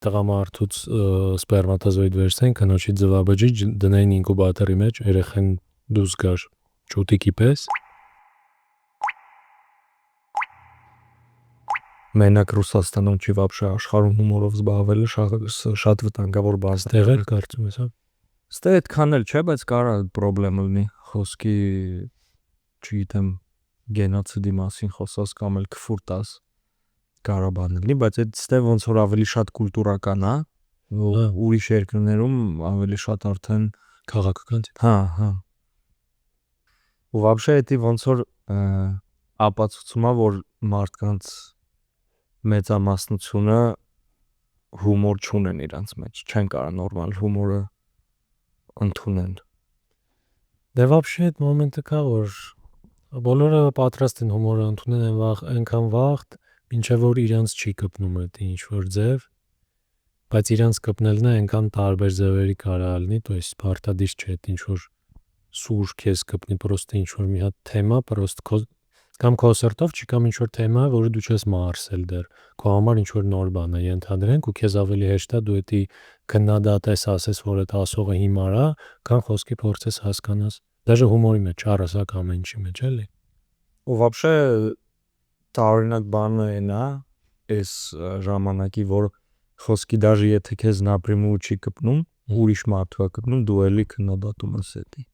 տղամարդուց սպերմատոզոիդ վերցնեն, կնոջի ձվաբջիջ դնեն ինկուբատորի մեջ, երեխան դուրս գար ճուտիկի պես։ Մենակ Ռուսաստանում չի вообще աշխարհում հումորով զբաղվելը շատ վտանգավոր բան է։ Տեղեր կարծում ես, հա։ Ստե այդքան էլ չէ, բայց կարա խնդրեմ լինի խոսքի, չգիտեմ, գենոցիդի մասին խոսած կամ էլ քֆուր տաս կարա բան լինի, բայց այդ ստե ոնց որ ավելի շատ կուլտուրական է, ուրիշ երկրներում ավելի շատ արդեն քաղաքական։ Հա։ Ու вообще դա ոնց որ ապացուցում է, որ մարդկանց մեծամասնությունը հումոր չունեն իրանց մեջ, չեն կարող նորմալ հումորը ընդունեն։ Դե вообще այդ մոմենտը կա, որ բոլորը պատրաստ են հումորը ընդունեն այնքան վաղ, մինչև որ իրանց չի կպնում այդ ինչ որ ձև, բայց իրանց կպնելն է այնքան տարբեր ձևերի կարա լինի, то есть պարտադիր չէ այդ ինչ որ սուր քեզ կպնի, պրոստը ինչ որ մի հատ թեմա, պրոստ կամ քո սրտով չի կամ ինչ որ թեմա, որը դու չես մարսել դեռ, քո համար ինչ որ նոր բան է, ենթադրենք ու քեզ ավելի հեշտ է դու դա քննադատես, ասես, որ այդ ասողը հիմար է, քան խոսքի փորձես հասկանաս։ Դաժե հումորի մեջ, առասակ ամեն ինչի մեջ էլի։ Ու вообще տարօրինակ բանը այն է, այս ժամանակի, որ խոսքի դաժե եթե քեզ напрямую չի կպնում, ուրիշ մարդու է կպնում, դու էլի քննադատում ես դա։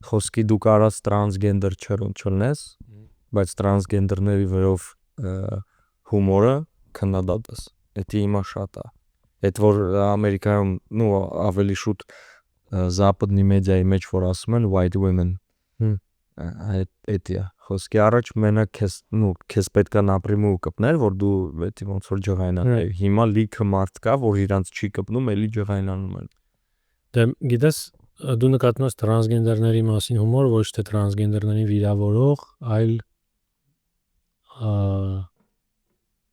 Խոսքի դու կարաս տրանսգենդեր չլնես, բայց տրանսգենդերների վերով հումորը քննադատես։ Դա հիմա շատ է։ Այդ որ Ամերիկայում ավելի շուտ զապադնի մեդիայի մեջ որ ասում են white women, դա խոսքի առաջ մենակ քեզ պետք է напрямую կպներ, որ դու դա ոնց որ ջղայնանա։ Հիմա լիքը մարդ կա, որ իրանց չի կպնում, էլի ջղայնանում են։ Դե գիտես, դու նկատում ես տրանսգենդերների մասին հումոր, ոչ թե տրանսգենդերներին վիրավորող, այլ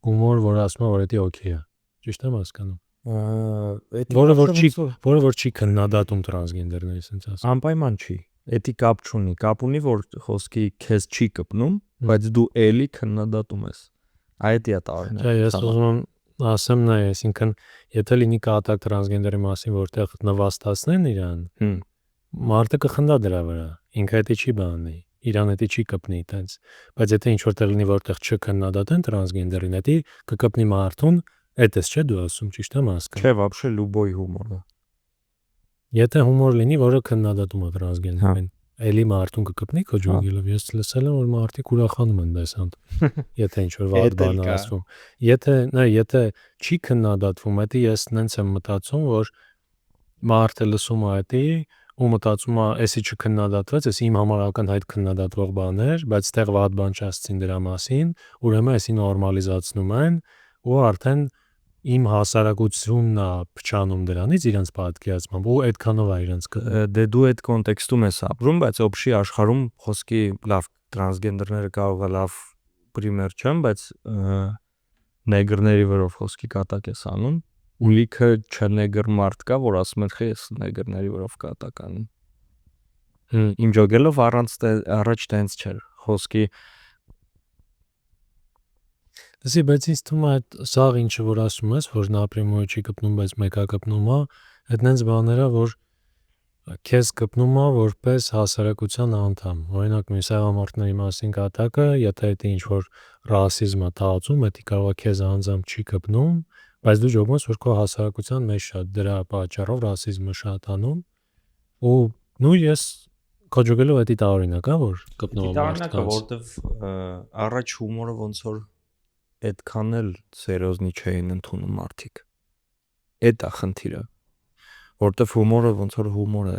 հումոր, որ ասում է, որ դա օքեյ է։ Ճիշտ եմ հասկանում։ Որը որ չի քննադատում տրանսգենդերների, ասենց ասեմ։ Անպայման չի։ Դա կապ չունի, կապ ունի, որ խոսքի քեզ չի կպնում, բայց դու էլի քննադատում ես։ Այդ է տարօրինակ։ Չէ, ես ուզում եմ ասեմ նա, այսինքն, եթե լինի կատակ տրանսգենդերի մասին, որտեղ նվաստացնեն իրան, մարդը կխնդա դրա վրա, ինքը դա չի բանի, իրան դա չի կպնի այտենց, բայց եթե ինչ որտեղ լինի, որտեղ չքննադատեն տրանսգենդերին, դա կկպնի մարդուն, այդպես չէ դու ասում, ճիշտ եմ հասկանում։ Չէ, вообще любой հումոր։ Եթե հումոր լինի, որը քննադատում է տրանսգենդերին, էլի մարդուն կկպնի քո ջոգելով, ես լսել եմ, որ մարդիկ ուրախանում են դեսանտ, եթե ինչ որ վատ բան ասվում։ Եթե չի քննադատվում, դա ես նենց եմ մտածում, որ մարդը լսում է դա ու մտածում է, էսի չքննադատվեց, էս իմ համար ակնհայտ քննադատվող բան էր, բայց այդտեղ վատ բան չասցին դրա մասին, ուրեմն էսի նորմալիզացնում են ու արդեն իմ հասարակությունն է փչանում դրանից իրենց պատկերացմամբ ու այդքանով է իրենց դե դու այդ կոնտեքստում ես ապրում, բայց օբշի աշխարհում խոսքի լավ տրանսգենդերները կարող է լավ պրիմեր չեն, բայց նեգրների վերով խոսքի կատակ ես անում, ու լիքը չնեգր մարդ կա, որ ասում են, խի ես նեգրների վերով կատակ անում։ Իմ ջոգելով առաջ տենց չէր խոսքի։ Դասի, բայց ինձ թվում է այդ սաղ ինչը որ ասում ես, որ напрямую չի կպնում, բայց մեկա կպնում է, այդ նենց բաները, որ քեզ կպնում է որպես հասարակության անդամ։ Օրինակ, միսավամարտների մասին կատակը, եթե դա ինչ որ ռասիզմ է տածում, դա կարող է քեզ անձամբ չի կպնում, բայց դու ջոգում ես, որ քո հասարակության մեջ շատ դրա պատճառով ռասիզմը շատանում, ու ես քո ջոգելով դա տարօրինակ է, որ կպնում է մարդկանց։ Որտեվ առաջ հումորը ոնց որ այդքան էլ սերիոզնի չէին ընդունում մարդիկ։ Դա խնդիրը։ Որտեվ հումորը ոնց որ հումոր է,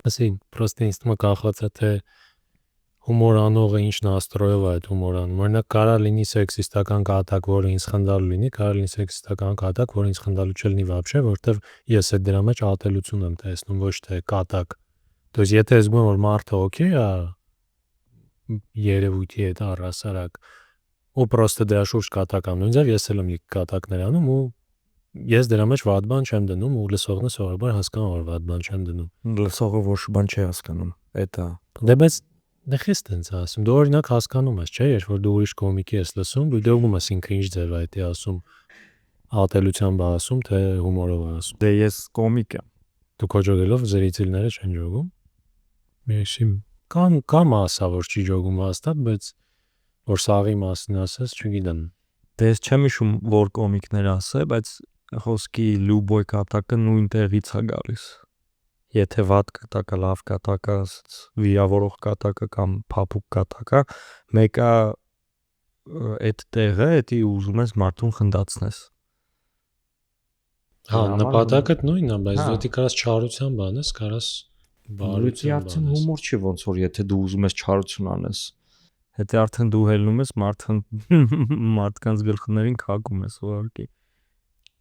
Ասի, պրոստը ինձ թվում է կախված է թե հումոր անողը ինչ նաստրոյով է այդ հումոր անում։ Օրինակ կարա լինի սեքսիստական կատակ, որը ինձ խնդալու լինի, կարա լինի սեքսիստական կատակ, որը ինձ խնդալու չլինի вообще, որտեվ ես այդ դրա մեջ ատելություն եմ տեսնում, ոչ թե կատակ։ То есть եթե զգում եմ, որ մարդը օքեյ է երևույթի հետ առհասարակ, ու պրոստը դրա շուրջ կատակ անում, ինձ ես էլ եմ կատակներ անում ու ես դրա մեջ վատ բան չեմ դնում ու լսողն սովորաբար հասկանում որ վատ բան չեմ դնում։ Լսողը ոչ բան չի հասկանում։ Դա։ Դե բայց դե խես տենց ասում։ Դու օրինակ հասկանում ես, չէ՞, երբ որ դու ուրիշ կոմիկի ես լսում, դու դողում ես ինքը ինչ ձև է դա ասում։ ատելությամբ ասում, թե հումորով ասում։ Դե ես կոմիկ եմ։ Դու քո ջոգելով զրիցիլները չեն ջոգում։ Միշիմ կա մասա, որ չի ջոգում հաստատ, բայց որ սաղի մասին ասես, չգիտեմ։ Դե ես չեմ հիշում, որ կոմիկներ ասե, բայց խոսքի լուբոյ կատակը նույն տեղից է գալիս։ Եթե վատ կատակը, լավ կատակը, վիրավորող կատակը կամ փափուկ կատակը, մեկը այդ տեղը, էդի ուզում ես մարդուն խնդացնես։ Հա, նպատակը նույնն է, բայց դու կարաս չարության բանես, կարաս բարության արդեն բանես։ հումոր չի ոնց որ եթե դու ուզում ես չարություն անես։ Եթե արդեն դու հելնում ես մարդկանց գլխներին քակում ես ուղղակի։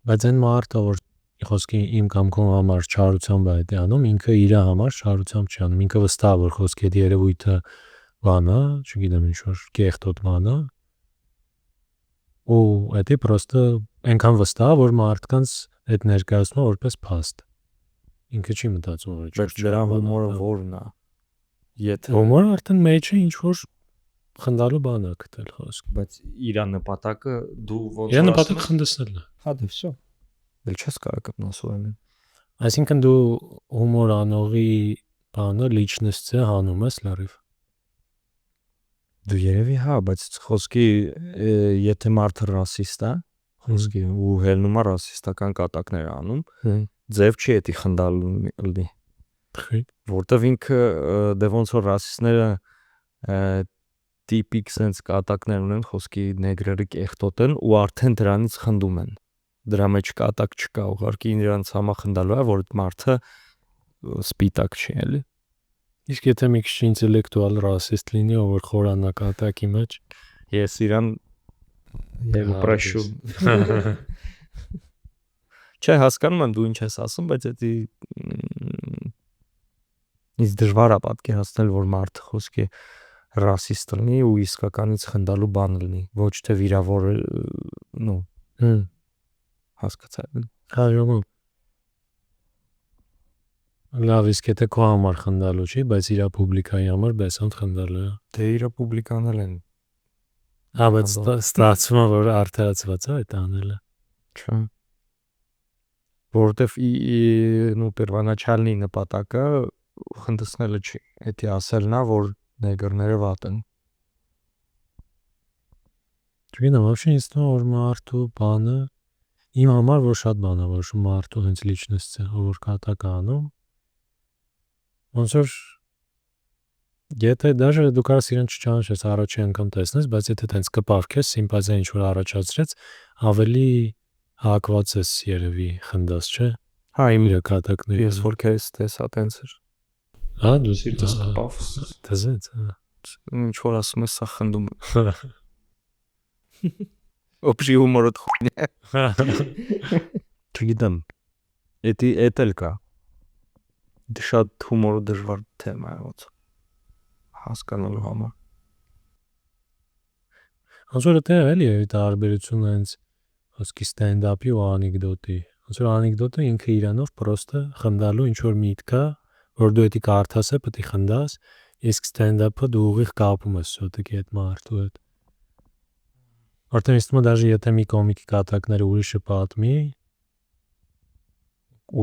Բայց այն մարդը, որ խոսքի իմ կամ քո համար չարությամբ է դա անում, ինքը իր համար չարությամբ չի անում, ինքը վստահ որ խոսքի այդ երևույթը բան է, չգիտեմ ինչ որ կեղտոտ բան է։ Ու դա պրոստը այնքան վստահ որ մարդկանց այդ ներկայացնում է որպես փաստ։ Ինքը չի մտածում որ Բայց դրա հումորը որն է։ Եթե հումորը արդեն մեջը ինչ որ խնդալու բան է գտել խոսք։ Բայց իր նպատակը դու ոնց Իր նպատակը խնդեցնելն է։ Հա դե վсё։ Դել չես կարող կպնասու այն։ Այսինքն դու հումոր անողի բանը լիչնեսը հանում ես լրիվ։ Դու երևի հա, բայց խոսքի եթե մարդը ռասիստ է, խոսքի ու հելնում է ռասիստական կատակներ անում, ձև չի էդի խնդալու լի։ Որտեվ ինքը դե ոնց որ ռասիստները տիպիկ sense կատակներ ունեն, խոսքի նեգրերը կեղտոտ են ու արդեն դրանից խնդում են։ Դրա մեջ կատակ չկա, ուղղակի իրանց համա խնդալու է, որ այդ մարդը սպիտակ չի, էլի։ Իսկ եթե մի քիչ ինտելեկտուալ ռասիստ լինի, ով որ խորանա կատակի մեջ, ես իրան pressure։ Չէ, հասկանում եմ դու ինչ ես ասում, բայց դա ինձ դժվար է պատկերացնել, որ մարդը խոսքի ռասիստ լինի ու իսկականից խնդալու բան լինի, ոչ թե վիրավոր, հասկացա՞ր։ Հաջողում։ Լավ, իսկ եթե քո համար խնդալու չի, բայց իր պուբլիկայի համար բեսանտ խնդալու է։ Դե իր պուբլիկանն էլ են։ Հա, բայց ստացվում է, որ արդարացված է այդ անելը։ Չէ։ Որովհետև первоначальный նպատակը խնդեցնելը չի։ Էդի ասելն է, որ նեգրները վատ են։ Չգիտեմ, вообще ինձ թվում է, որ մարդու բանը իմ համար որ շատ բան է, որ մարդու հենց լիչնեսը, որ կատակ անում։ Ոնց որ եթե դաժե դու կարաս իրեն չճանաչես, առաջի անգամ տեսնես, բայց եթե տենց կպարքես, սիմպաթիա ինչ որ առաջացրեց, ավելի հակված ես երևի խնդաս, չէ։ Հա, իմ իր կատակները։ Ես որ քեզ տեսա տենց էր։ Հա, դու Սիրտս կպավ։ դզեց, հա։ Ինչ որ ասում ես, սա խնդում։ Օբժի հումորը խույն է։ Չգիտեմ։ Էդի էլ կա։ Դե շատ հումորը դժվար թեմա է ոնց հասկանալու համար։ Ոնց որ դա էլի է տարբերությունը հենց խոսքի ստենդափի ու անեկդոտի։ Ոնց որ անեկդոտը ինքը իրանով պրոստը խնդալու ինչ որ միտք է, որ դու դա կարդաս է, պետք է խնդաս, իսկ ստենդափը դու ուղիղ կապում ես սոտիկի այդ մարդու հետ։ Որտեղ ինձ թվում է դաժե եթե մի կոմիկի կատակները ուրիշը պատմի,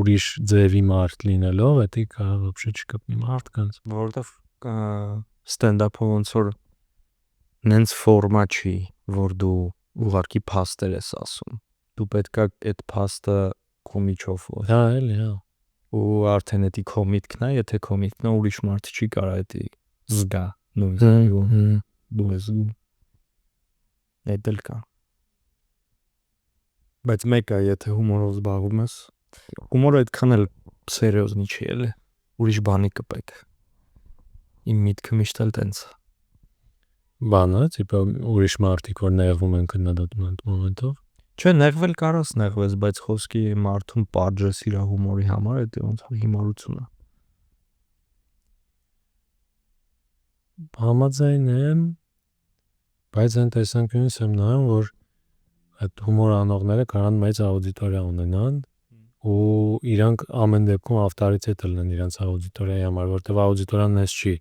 ուրիշ ձևի մարդ լինելով, դա կարող вообще չկպնի մարդկանց, որովհետև ստենդափը ոնց որ նենց ֆորմա չի, որ դու ուղղակի փաստեր ես ասում։ Դու պետքա այդ փաստը քո միջով։ Հա, էլի, հա։ Ու արդեն դա քո միտքն է, եթե քո միտքն է, ուրիշ մարդ չի կարող դա զգա, նույն դու ես զգում։ Դա էլ կա։ Բայց մեկը եթե հումորով զբաղվում ես, հումորը այդքան էլ սերիոզնի չի էլի, ուրիշ բանի կպեք։ Իմ միտքը միշտ էլ տենց։ Բանը, տիպը ուրիշ մարդիկ որ նեղվում են քննադատում այդ մոմենտով։ Չէ, նեղվել կարաս նեղվես, բայց խոսքի մարդուն պատժես իր հումորի համար, դա ոնց հիմարություն է։ Համաձայն եմ, բայց այն տեսանկյունից եմ նայում, որ այդ հումոր անողները կարան մեծ աուդիտորիա ունենան ու իրանք ամեն դեպքում ավտորիտետ լինեն իրանց աուդիտորիայի համար, որտեղ աուդիտորիան ես չի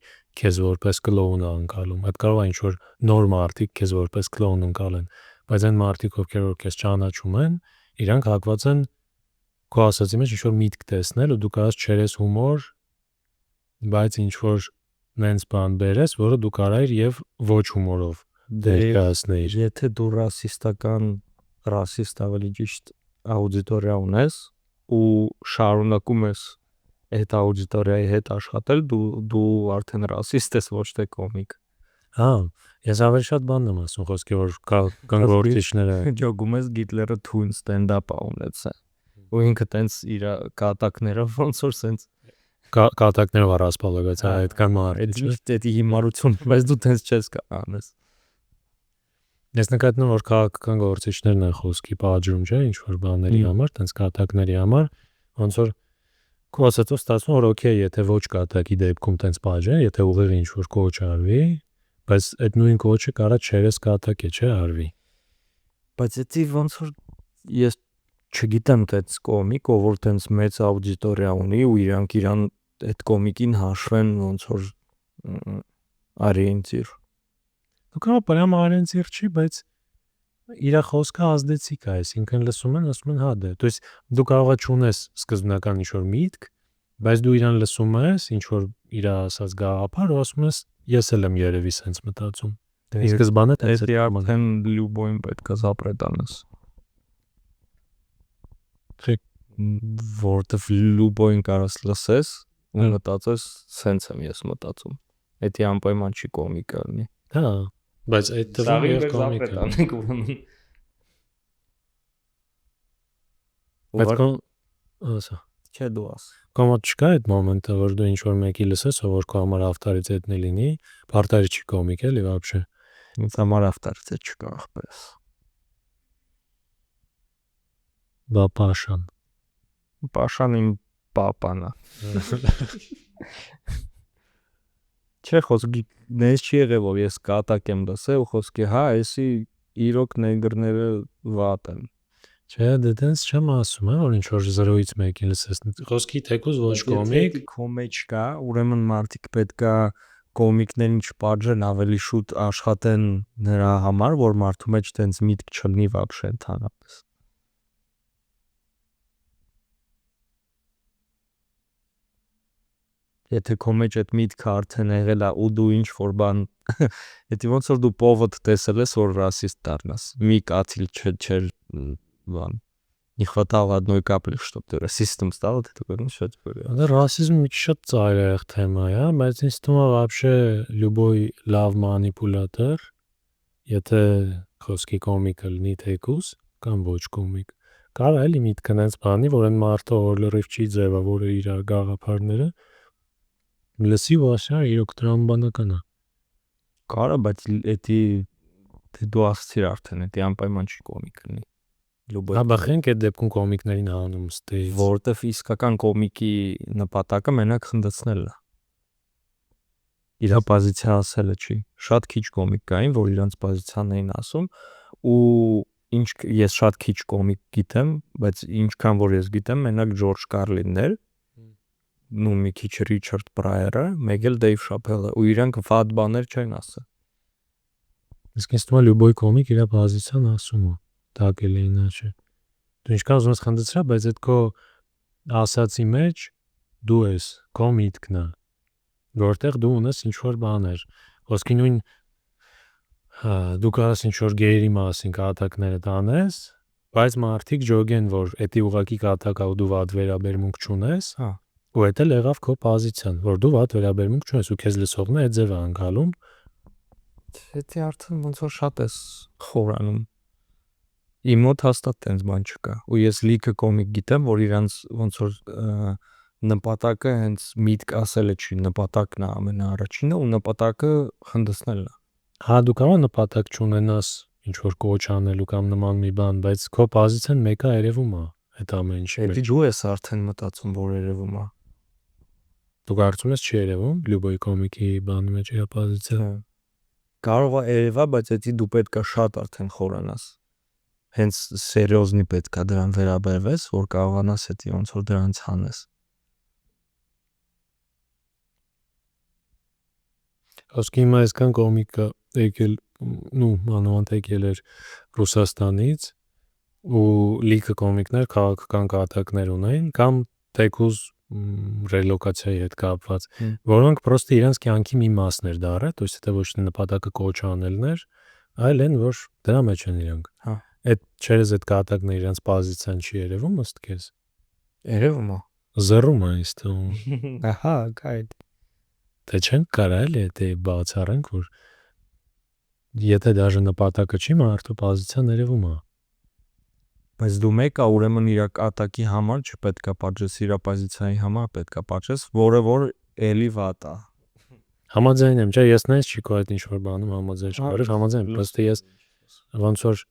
քեզ որպես կլոուն անցալում։ Այդ կարող է ինչ որ նոր մարդիկ քեզ որպես կլոուն անցալեն, բայց այն մարդիկ ովքեր որ քեզ ճանաչում են, իրանք հակված են քո ասացի մեջ ինչ որ միտք տեսնել ու դու կարաս չերես հումոր, բայց ինչ որ նենց բան բերես, որը դու կարայիր եւ ոչ հումորով ներկայացնեիր։ Եթե դու ռասիստ ավելի ճիշտ աուդիտորիա ունես ու շարունակում ես այդ աուդիտորիայի հետ աշխատել, դու արդեն ռասիստ ես, ոչ թե կոմիկ։ Հա, ես ավելի շատ բանն եմ ասում, խոսքի որ կան գործիչները Ջոգում ես Գիտլերը թույն ստենդափ ունեցել։ Ու ինքը տենց իր կատակները ոնց որ սենց կատակներով առասպալված է այդքան մարդ։ Դա հիմարություն, բայց դու տենց չես կանես։ Ես նկատնում որ քաղաքական գործիչներն են խոսքի պատժում, չէ, ինչ որ բաների համար, տենց կատակների համար, ոնց որ քո ասածով ստացվում որ օքեյ, եթե ոչ կատակի դեպքում տենց պատժեն, եթե ուղիղ ինչ որ կոչ արվի, բայց այդ նույն կոչը կարա չերես կատակ է, չէ, արվի։ Բայց դա ոնց որ ես չգիտեմ տենց կոմիկ, ով որ տենց մեծ աուդիտորիա ունի ու իրանք իրան այդ կոմիկին հաշվեն ոնց որ արիենտիր։ Դու կարող պրյամ արենցիր չի, բայց իր խոսքը ազդեցիկ է, այսինքն լսում են, ասում են հա դե, то есть դու կարող ես չունես սկզբնական ինչ որ միտք, բայց դու իրան լսում ես, ինչ որ իր ասած գաղափար, ու ասում ես ես էլ եմ երևի սենց մտածում։ Ի սկզբանե տենց է արդեն լյուբոյին պետք է զապրետանես։ Որտեվ լյուբոյին կարաս լսես ու մտածես սենց եմ ես մտածում։ Դա անպայման չի կոմիկ լինի։ Հա, բայց այդ թվում եւ կոմիկ է։ Բայց ասա Չէ դու աս։ Կոմոդ չկա այդ մոմենտը, որ դու ինչ որ մեկի լսես, որ քո համար ավտորիտետնի լինի, բարտարի չի կոմիկ էլի вообще։ Ինձ համար ավտորիտետ չկա ախպես։ Բա Պաշան։ Պաշան իմ պապան է։ Չէ, խոսքի նես չի եղել, որ ես կատակ եմ լսել ու խոսքի հա, էսի իրոք նեգրները վատ են։ Չէ, դե տենց չեմ ասում, որ ինչ որ 0-ից 1-ին լսես։ Խոսքի թեկուզ ոչ կոմիկ, կոմեջ կա, ուրեմն մարդիկ պետքա կոմիկներին չպատժեն, ավելի շուտ աշխատեն նրա համար, որ մարդու մեջ տենց միտք չլինի вообще ընդհանրապես։ Եթե քո մեջ այդ միտքը արդեն եղել է ու դու ինչ որ бан, եթե ոնց որ դու повод տեսել ես, որ ռասիստ դառնաս, մի կաթիլ չէր բան, не хватало одной капли, чтобы ты расистом стал, ты такой, ну что теперь? Да, расизм շատ ծայրահեղ թեմա է, բայց ինձ թվում է вообще любой լավ մանիպուլատոր, եթե խոսքի կոմիկը լինի թեկուզ կամ ոչ կոմիկ, կարող է էլի միտքը նենց բանի, որ այն մարդը որ լրիվ չի ձևավորը իր գաղափարները լսի ու ասի, իրոք տրամաբանական է։ Կարա, բայց դա դու ասցիր արդեն, դա անպայման չի կոմիկ լինի։ Հա, բախենք այդ դեպքում կոմիկներին հանում ստեյց։ Որտեվ իսկական կոմիկի նպատակը մենակ խնդացնելն է։ Իր պոզիցիա ասելը չի։ Շատ քիչ կոմիկ կային, որ իրանց պոզիցիան էին ասում ու ես շատ քիչ կոմիկ գիտեմ, բայց ինչքան որ ես գիտեմ, մենակ Ջորջ Կարլինն էր, նու մի քիչ Ռիչարդ Պրայերը, մեկ էլ Դեյվ Շափելը, ու իրանք վատ բաներ չեն ասել։ Իսկ ինձ թվում է любой կոմիկ իր պոզիցիան ասում է, տակել է իначе։ Դու ինչքան ուզում ես խնդրեցրա, բայց այդ քո ասացի մեջ դու ես, քո միտքն է, որտեղ դու ունես ինչ որ բաներ։ Ոսկի նույն դու կարաս ինչ որ գեյերի մասին կատակները տանես, բայց մարդիկ ջոգեն, որ էդի ուղակի կատակա ու դու վատ վերաբերմունք չունես, հա, ու դա էլ եղավ քո պոզիցիան, որ դու վատ վերաբերմունք չունես ու քեզ լսողն է այդ ձևը անցալում։ Դա արդեն ոնց որ շատ էս խորանում։ Իմ մոտ հաստատ տենց բան չկա։ Ու ես լիքը կոմիկ գիտեմ, որ իրանց ոնց որ նպատակը հենց միտք ասելը չի, նպատակն է ամենաառաջինը ու նպատակը խնդացնելն է։ Հա, դու կարող ես նպատակ չունենաս ինչ որ կոչ անելու կամ նման մի բան, բայց քո պոզիցիան մեկը երևում է այդ ամեն ինչի մեջ։ Դա դու ես արդեն մտածում, որ երևում է։ Դու կարծում ես չի երևում любой կոմիկի բանի մեջ իր պոզիցիա։ Կարող է երևա, բայց դա դու պետքա շատ արդեն խորանաս։ Հենց սերիոզնի պետքա դրան վերաբերվես, որ կարողանաս դա ոնց որ դրանց հանես։ Ոսկի հիմա այսքան կոմիկը եկել, նու մանավանդ եկել էր Ռուսաստանից, ու լիքը կոմիկներ քաղաքական կատակներ ունեն կամ թեկուզ ռելոկացիայի հետ կապված, որոնք պրոստը իրենց կյանքի մի մասն էր դառել, то есть это ոչ թե նպատակը կոչ անելն էր, այլ են որ դրա մեջ են իրանք։ Հա։ Այդ չերես այդ կատակն իրենց պոզիցիան չի երևում ըստ քեզ։ Երևում է։ Զերում է ինձ թվում։ Ահա, գայդ։ Թե չեն կարելի է դե բացառենք, որ եթե դաժե նպատակը չի մարդու պոզիցիան երևում է։ Բայց դու մեկը ուրեմն իր կատակի համար չպետքա պատժես, իր պոզիցիայի համար պետքա պատժես, որը որ էլի վատ է։ Համաձայն եմ, չէ, ես նայես չի կա այդ ինչ որ բանում համաձայն չկար, համաձայն եմ, просто ես ոնց որ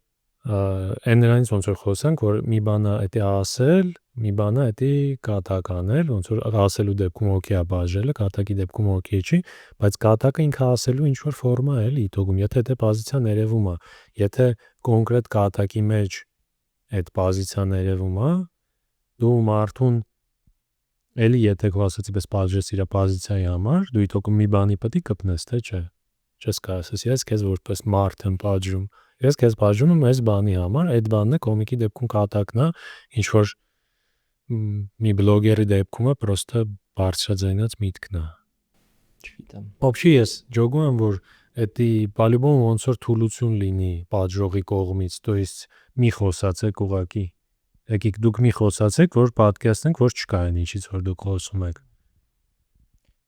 այն նրանից ոնց որ խոսանք, որ մի բանա էտի ասել, մի բանա էտի կատակ անել, ոնց որ ասելու դեպքում օքեյ է բաժելը, կատակի դեպքում օքեյ չի, բայց կատակը ինքը ասելու ինչ որ ֆորմա է էլի իտոգում, եթե դա պոզիցիան երևում է, եթե կոնկրետ կատակի մեջ այդ պոզիցիան երևում է, դու մարդուն էլի եթե քո ասացի պես պատժես իր պոզիցիայի համար, դու իտոգում մի բանի պետք է կպնես, թե չէ։ Չես կարասես, ես քեզ որպես մարդ եմ պատժում։ Ես քեզ պատժում եմ այս բանի համար, այդ բանն է կոմիկի դեպքում կատակն է, ինչ որ մի բլոգերի դեպքում է պրոստը բարձրաձայնած միտքն է։ Չգիտեմ։ Вообще ես ջոգում եմ, որ էդի по-любому ոնց որ թուլություն լինի պատժողի կողմից, то есть մի խոսացեք ուղակի։ Եկեք դուք մի խոսացեք, որ պատկերացնենք, որ չկա այն ինչից որ դուք խոսում եք։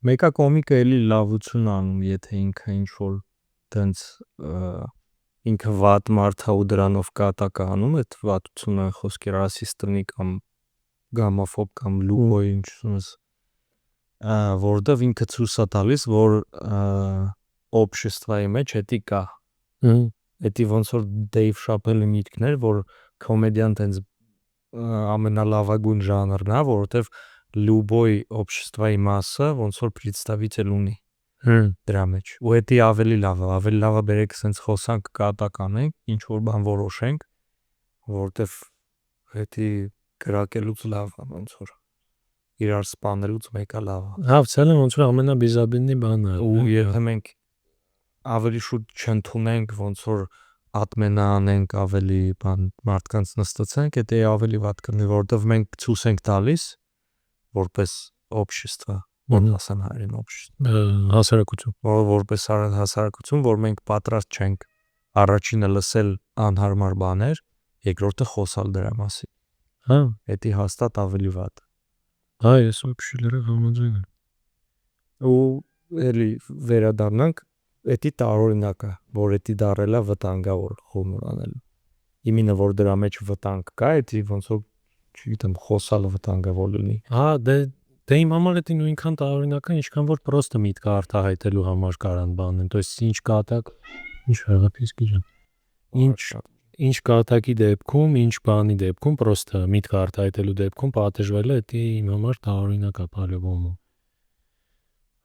Մեկը կոմիկը էլի լավություն անում, եթե ինքը ինչ որ տենց ինքը վատ մարդ է ու դրանով կատակ անում, այդ վատությունը խոսքի ռասիստնի կամ գամաֆոբ կամ լուբոյ ինչպես որտեվ ինքը ցույց է տալիս, որ օբշեստվայի մեջ էդի կա։ Էդի ոնց որ Դեյվ Շապելի միտքներ, որ կոմեդիան տենց ամենալավագույն ժանրն է, որովհետև լուբոյ օբշեստվայի մասը ոնց որ представитель ունի դրա մեջ։ Ու էդի ավելի լավ է բերեք sense խոսանք կատակ անենք, ինչ որ բան որոշենք, որովհետև էդի կրակելուց լավ է ոնց որ իրար սպանելուց մեկը լավ է։ Հա, ցելը ոնց որ ամենաբիզաբինի բանը է։ Ու եթե մենք ավելի շուտ չընդունենք ոնց որ ատմենա անենք ավելի բան մարդկանց նստացենք, դա ավելի վատ կլինի, որովհետև մենք ցույց ենք տալիս որպես օբշեստվա, որ ասան հայերեն օբշեստվա, հասարակություն, որպես հասարակություն, որ մենք պատրաստ չենք առաջինը լսել անհարմար բաներ, երկրորդը խոսալ դրա մասին։ հա, Դա հաստատ ավելի վատ։ հա, ես օբշիլերը համաձայն եմ։ Ու էլի վերադառնանք էդի տարօրինակը, որ էդի դարելա վտանգավոր խումոր անել։ Իմինը որ դրա մեջ վտանգ կա, էդի ոնց որ չգիտեմ, խոսալը վտանգավոր լինի։ Հա, դե իմ համար դա նույնքան տարօրինակ է, ինչքան որ պրոստը միտքը արտահայտելու համար կարան բանեն, то есть ինչ կատակ, ինչ հեղափիսկի ջան։ Ինչ կատակի դեպքում, ինչ բանի դեպքում պրոստը միտքը արտահայտելու դեպքում պատժվելը դա իմ համար տարօրինակ է по-любому։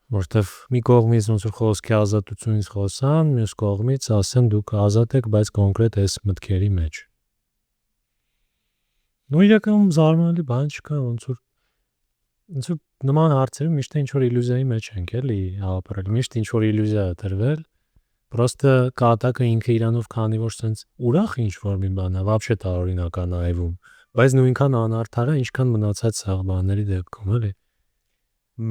Որտեվ մի կողմից ոնց որ խոսքի ազատությունից խոսան, մյուս կողմից ասեն դուք ազատ եք, բայց կոնկրետ այս մտքերի մեջ։ Ու իրականում զարմանալի բան չկա, ոնց որ նման հարցերում միշտ ինչ որ իլյուզիայի մեջ ենք էլի ապրել, միշտ ինչ որ իլյուզիա է տրվել, պրոստը կատակը ինքը իրանով քանի որ sense ուրախ ինչ որ մի բան է, вообще տարօրինակ է նայվում, բայց նույնքան անարդար է, ինչքան մնացած սաղ բաների դեպքում, էլի։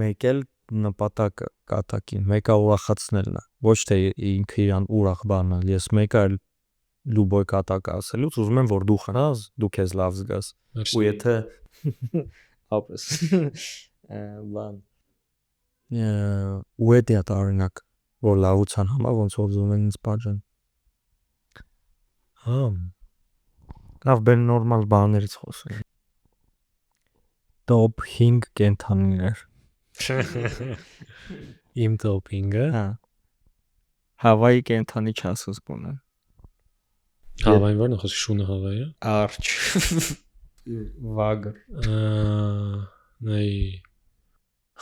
Մեկ էլ նպատակը կատակին, մեկը ուրախացնելն է, ոչ թե ինքը իրան ուրախ բանալ։ Ես մեկը էլ լուբոյ կատակ ասելուց ուզում եմ որ դու խնաս, դու քեզ լավ զգաս։ Ու եթե ապրես բան ու դա տարօրինակ որ լավության համար ոնց որ ուզում են ինձ պատժեն։ Հա, լավ բեն նորմալ բաներից խոսենք։ Top 5 կենթանիներ։ Իմ տոպինգը։ Հա։ Հավայի կենթանի չասես բունը։ Հավային որն է խոսքի շունը հավայը։ Արջ։ Վագր։ Նայ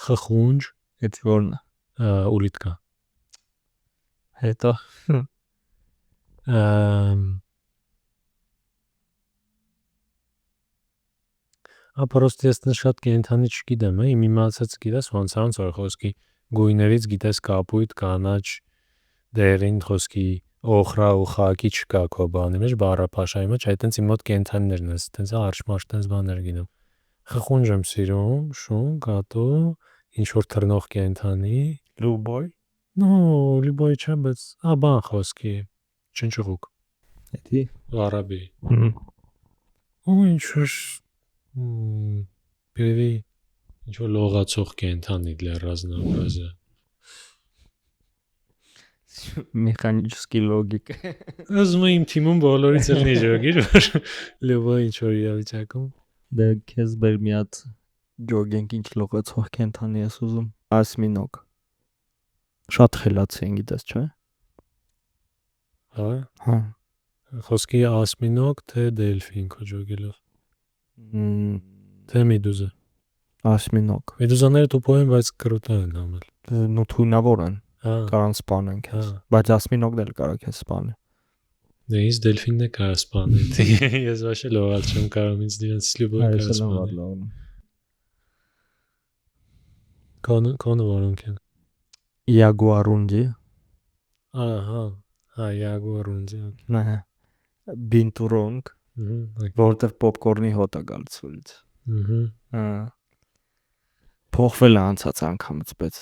խխունջ, Դա որն է։ ուլիտկա։ Հետո Պրոստը ես շատ կենթանի չգիտեմ, իմ իմացած գիտես ոնց որ խոսքի գույներից գիտես կապույտ, կանաչ, դերին խոսքի օխրա ու խակի չկա քո բանի մեջ, բառապաշարի մեջ, այտենց իմ մոտ կենթանիներն են, այտենց արշմարշ տենց բաներ գինում։ Խխունջ եմ սիրում, շուն, կատու, ինչ որ թռնող կենթանի։ Լուբոյ։ Լիբոյ չէ, բայց բան խոսքի, չնչուղուկ, Էդի։ արաբի։ Ու ինչ որ բերևի ինչ որ լողացող կենթանի для разнообразия։ Մեխանический логик։ Ասում եմ իմ թիմում բոլորից էլ նիժոգիր, որ լիբոյ ինչ որ իրավիճակում։ Դե քեզ բեր մի հատ ջոգենք ինչ լողացող կենթանի ես ուզում։ Ասմինոկ։ Շատ խելացի են գիտես, չէ՞։ Հա։ Խոսքի ասմինոկ թե դելֆին քո ջոգելով։ Թե մեդուզա։ Ասմինոկ։ Մեդուզաները տուփով են, բայց կրուտա են համել։ Նու թույնավոր են, Հա։ կարան սպանեն քեզ։ Բայց ասմինոկն էլ կարող քեզ սպանի։ Դե ինձ դելֆինն է կարա սպանել։ Ես ոչ էլ լողալ չեմ կարող, ինձ դրանց լիբոյ կարա սպանել։ Կոնը որոնք են։ Ягуарунди։ Ահա, ягуарунди։ Նա բինտուրոնգ, որտեղ պոպկորնի հոտ է գալիս ուլից։ Փոխվել է անցած անգամից, բայց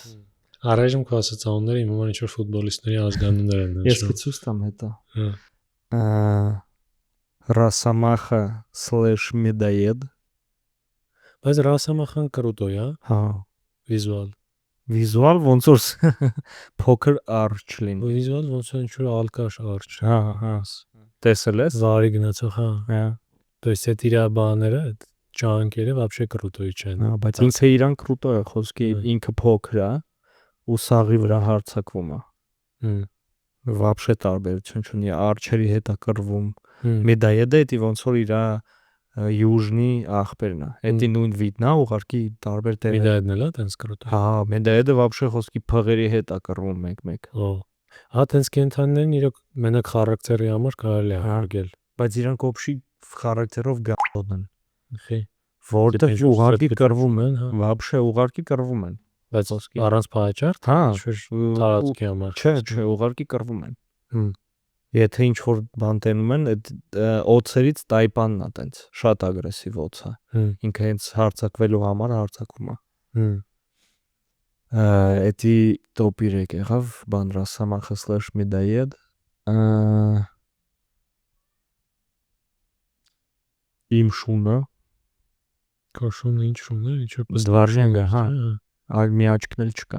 Առայժմ քո ասած անունները իմ համար ինչ որ ֆուտբոլիստների ազգանուններ են։ ես կցույց տամ հետո։ Ռասամախա/մեդայեդ։ Բայց Ռասամախան կրուտո է, Հա։ վիզուալ։ Վիզուալ ոնց որ փոքր արջ լինի։ Վիզուալ ոնց որ ինչ որ ալկաշ արջ։ Հա։ Տեսել ես։ Վարի գնացող, հա։ Հա։ То есть այդ իր բաները, այդ ճանկերը вообще կրուտոյի չեն։ Հա, բայց ինքը իրան կրուտո է, խոսքի ինքը փոքր է ու սաղի վրա հարցակվում է։ Вообще տարբերություն չունի, արչերի հետ է կռվում։ Մեդայեդը դա ոնց որ իր յուժնի ախպերն է։ Էդի նույն վիդն է, ուղղակի տարբեր տեղեր։ Մեդայեդն էլ է տենց կրուտո։ Հա, մեդայեդը вообще խոսքի փղերի հետ է կռվում մեկ-մեկ։ Հա, տենց կենթանիներն իրոք մենակ խարակտերի համար կարելի է հարգել, բայց իրանք օբշի խարակտերով գաղոտ են։ Խի, որտեղ ուղղակի կռվում են, հա։ Вообще ուղղակի կռվում են։ Բայց առանց փայճարդ, հա, տարածքի համար։ Չէ, ուղղակի կռվում են։ Եթե ինչ որ բան տենում են, այդ օծերից տայպանն է տենց, շատ ագրեսիվ օծ է։ Ինքը հենց հարցակվելու համար հարցակվում է։ Էդի top 3 եղավ բան Ռասամախա/մեդայեդ։ Իմ շունը։ Քո շունը ինչ շունը, ինչ որ Դվարժենգը, հա։ Այլ մի աչքն էլ չկա։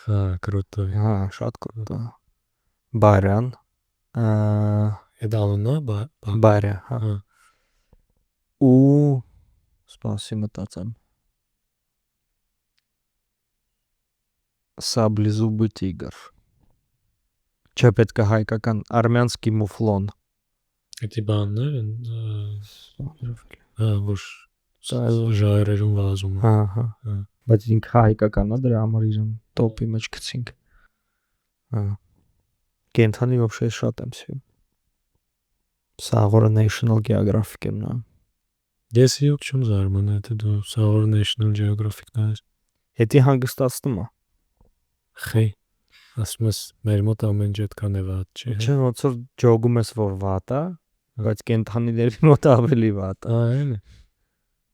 Հա, կրուտո։ Հա, շատ կրուտ է։ Բայրան։ Այդ անունն է, Բայրա, հա։ Ու սպասի մտածեմ։ Սաբլիզուբը տիգր։ Չէ, պետք է հայկական արմյանսկի մուֆլոն։ Էդի բաններ են, հա, որ ժայռերում վազում է։ Հա։ Բայց ինքը հայկական է, դրա համար իրեն տոպի մեջ գցինք։ Հա։ Կենթանի вообще շատ եմ սիրում։ Սաղորը National Geographic-ն է։ Ես իուք չեմ զարմանում, թե դու Սաղոր National Geographic-ն ես։ Հետի հանգստացնում է։ Խի, ասում ես, մեր մոտ ամեն ինչ այդքան է վատ, չէ։ Չէ, ոնց որ ջոգում ես, որ վատ է, բայց կենթանիների մոտ ավելի վատ է։ Այլ։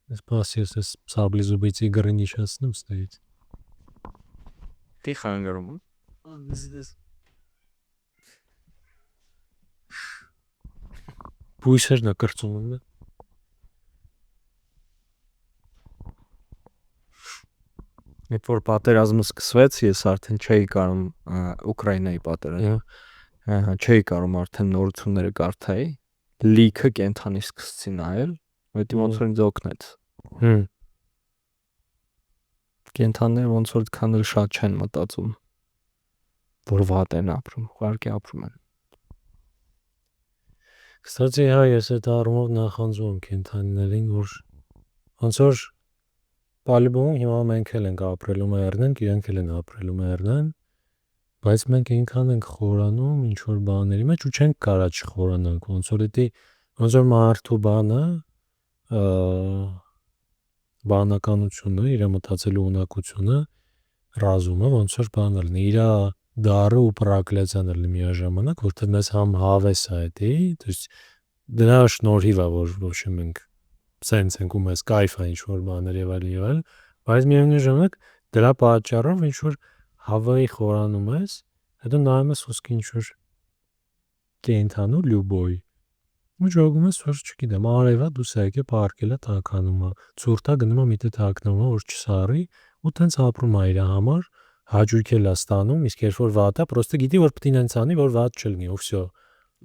Սպասի, ես սաբլիզուբիցի գրին իջացնում ստեից։ Դի խանգարում։ Բույսերն է կրծում եմ։ Երբ որ պատերազմը սկսվեց, ես արդեն չէի կարող Ուկրաինայի պատերազմը։ Չէի կարող արդեն նորությունները կարդայի։ Լիքը կենթանի սկսեցի նայել, հետո ոնց որ ինձ օգնեց։ Կենթանիները ոնց որ քան էլ շատ չեն մտածում, որ վատ են ապրում, ուղղակի ապրում են։ Կստացի, հա, ես այդ առումով նախանձում եմ կենթանիներին, որ ոնց որ Պալիբովում հիմա մենք էլ ենք ապրելու մեռնենք, իրենք էլ են ապրելու մեռնեն, բայց մենք այնքան ենք խորանում ինչ որ բաների մեջ ու չենք կարա չխորանանք, ոնց որ դա ոնց որ մարդու բանը, բանականությունը, իր մտածելու ունակությունը, ռազումը ոնց որ բան լինի, իր դառը ու պրակլեցան էլ միաժամանակ, որտեղ մեզ համ հավես է էդի, то есть դրա շնորհիվ է որ ոչ մենք սենց ենք ու մեզ կայֆ է ինչ որ բաներ եւ այլ, բայց միևնույն ժամանակ դրա պատճառով ինչ որ հավայի խորանում ես, հետո նայում ես ոսկի ինչ որ կենթանու լյուբոյ ու ճոգում ես որ չգիտեմ արևա դուս եկե պարկել է տականում է ցուրտա գնում է միտը տակնում է որ չսարի ու տենց ապրում է իր համար հաճույք էլ է ստանում իսկ երբ որ վատ է պրոստը գիտի որ պետք է ինձ անի որ վատ չլինի ու վсё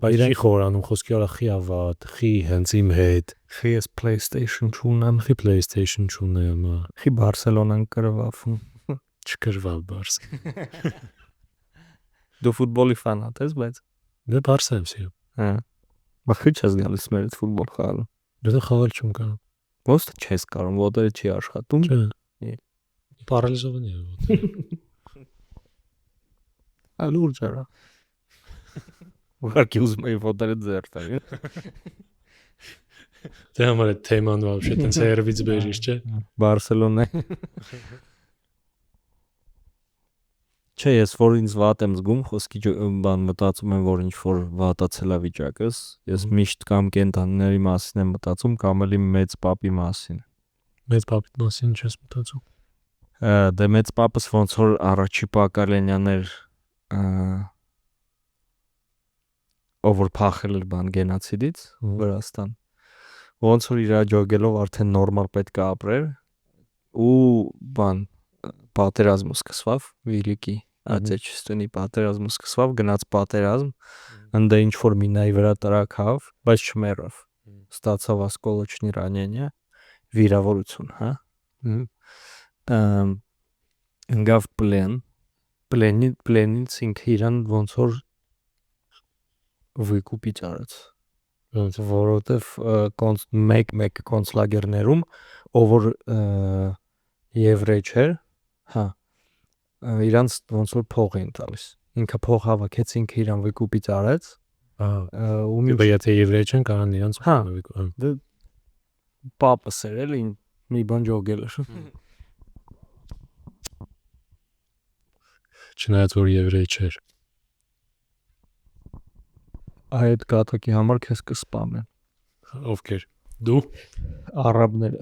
բայց չի խորանում խոսքի արա խի ավատ խի հենց իմ հետ խի ես PlayStation չունեմ, խի PlayStation չունեմ խի Բարսելոնան կրվավում, չկրվալ բարս դու ֆուտբոլի ֆանատ ես, բայց դե բարս եմ սիրում հա բայց քիչ ես գալիս մեր այդ ֆուտբոլ խաղալու դու խաղալ չում կարող ոնց չես կարող, ոտերը չի աշխատում չէ պարալիզովանի է ոտերը լուրջ արա ուղղակի ուզում էի ոտերը ձեռ տալ դե համար է թեման вообще տենց հերվից բերիշ չէ Բարսելոնա չէ ես որ ինձ վատ եմ զգում խոսքի բան մտածում եմ որ ինչ որ վատացել է վիճակս ես միշտ կամ կենտանիների մասին եմ մտածում կամ էլի մեծ պապի մասին մեծ պապի մասին չես մտածում դե մեծ պապս ոնց որ առաջի Պակալենյան էր ով որ փախել էր բան գենոցիդից Վրաստան ոնց որ իր աջոգելով արդեն նորմալ պետք է ապրեր ու բան պատերազմ սկսվավ Վիլիկի Отечественный պատերազմ սկսվավ գնաց պատերազմ ընդ ինչ որ մինայի վրա տրակավ բայց չմեռավ ստացավ осколочные ранения վիրավորություն հա ընկավ պլենից ինքը իրան ոնց որ վիկուպիչ արեց ոնց որովհետև մեկ կոնցլագերներում ով որ եվրեյ չէր հա իրանց ոնց որ փող էին տալիս ինքը փող հավաքեց ինքը իրան վիկուպիչ արեց ու մի եթե եվրեյ չեն կարան իրանց հա դե պապս էր էլի մի բան ջոգել էր չնայած որ եվրեյ չէր այդ կատակի համար քեզ կսպամեն ովքեր դու արաբները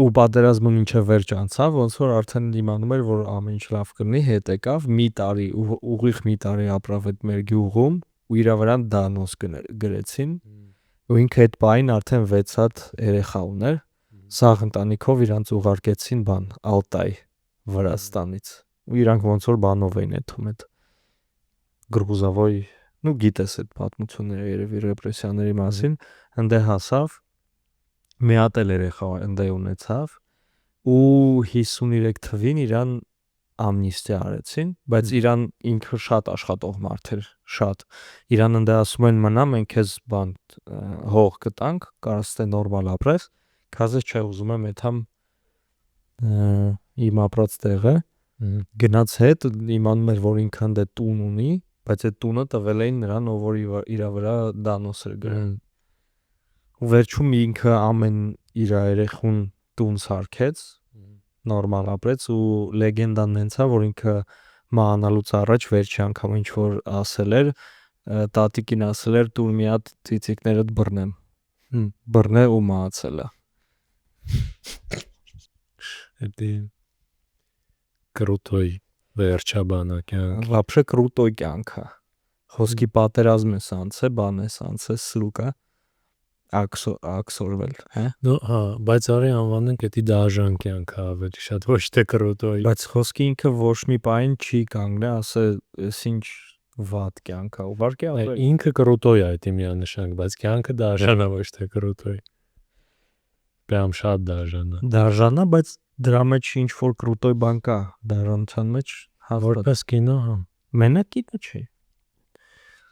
ու պատերազմը մինչև վերջ անցավ ոնց որ արդեն իմանում էր որ ամեն ինչ լավ կլինի հետ եկավ մի տարի ուղիղ մի տարի ապրավ այդ մեր գյուղում ու իր վրա դանոս գրեցին ու ինքը այդ պահին արդեն 6 հատ երեխա ուներ սաղ ընտանիքով իրանց ուղարկեցին բան Ալտայ Վրաստանից ու իրանք ոնց որ բանով էին էթում այդ գրուզավոյ նու գիտես այդ պատմությունները երևի ռեպրեսիաների մասին ընդ հասավ մի հատ էլ երեխա ընդ ունեցավ ու 53 թվին իրան ամնիստիա արեցին բայց իրան ինքը շատ աշխատող մարդ էր շատ իրան ընդ ասում են մնա մենք քեզ բան հող կտանք կարաս թե նորմալ ապրես քազը չէ ուզում եմ այդամ իմ ապրած տեղը գնաց հետ իմանում էր որ ինքը ընդ տուն ունի բայց այդ տունը տվել էին նրան ով որ իր վրա դանոս էր գրել ու վերջում ինքը ամեն իր երեխուն տուն սարքեց նորմալ ապրեց ու լեգենդան նենցա որ ինքը մահանալուց առաջ վերջի անգամ ինչ որ ասել էր տատիկին ասել էր տուն մի հատ ծիծիկներդ բռնեմ բռնե ու մահացել է Էդի կրուտոյ վերջաբանա կյանք вообще կրուտոյ կյանք է խոսքի պատերազմ ես անցե բան ես անցե սլուկա աքսորվել հա նո հա բայց արի անվանենք էդի դաժան կյանք ավելի շատ ոչ թե կրուտոյ բայց խոսքի ինքը ոչ մի պայն չի կանգնե ասե էս ինչ վատ կյանք է ուղարկե ինքը կրուտոյ է դա միանշանակ բայց կյանքը դաժան է ոչ թե կրուտոյ Պրям շատ դաժան է բայց դրա մեջ ինչ որ կրուտոյ բան կա դաժանության մեջ որպես կինո հա մենակ կինո չի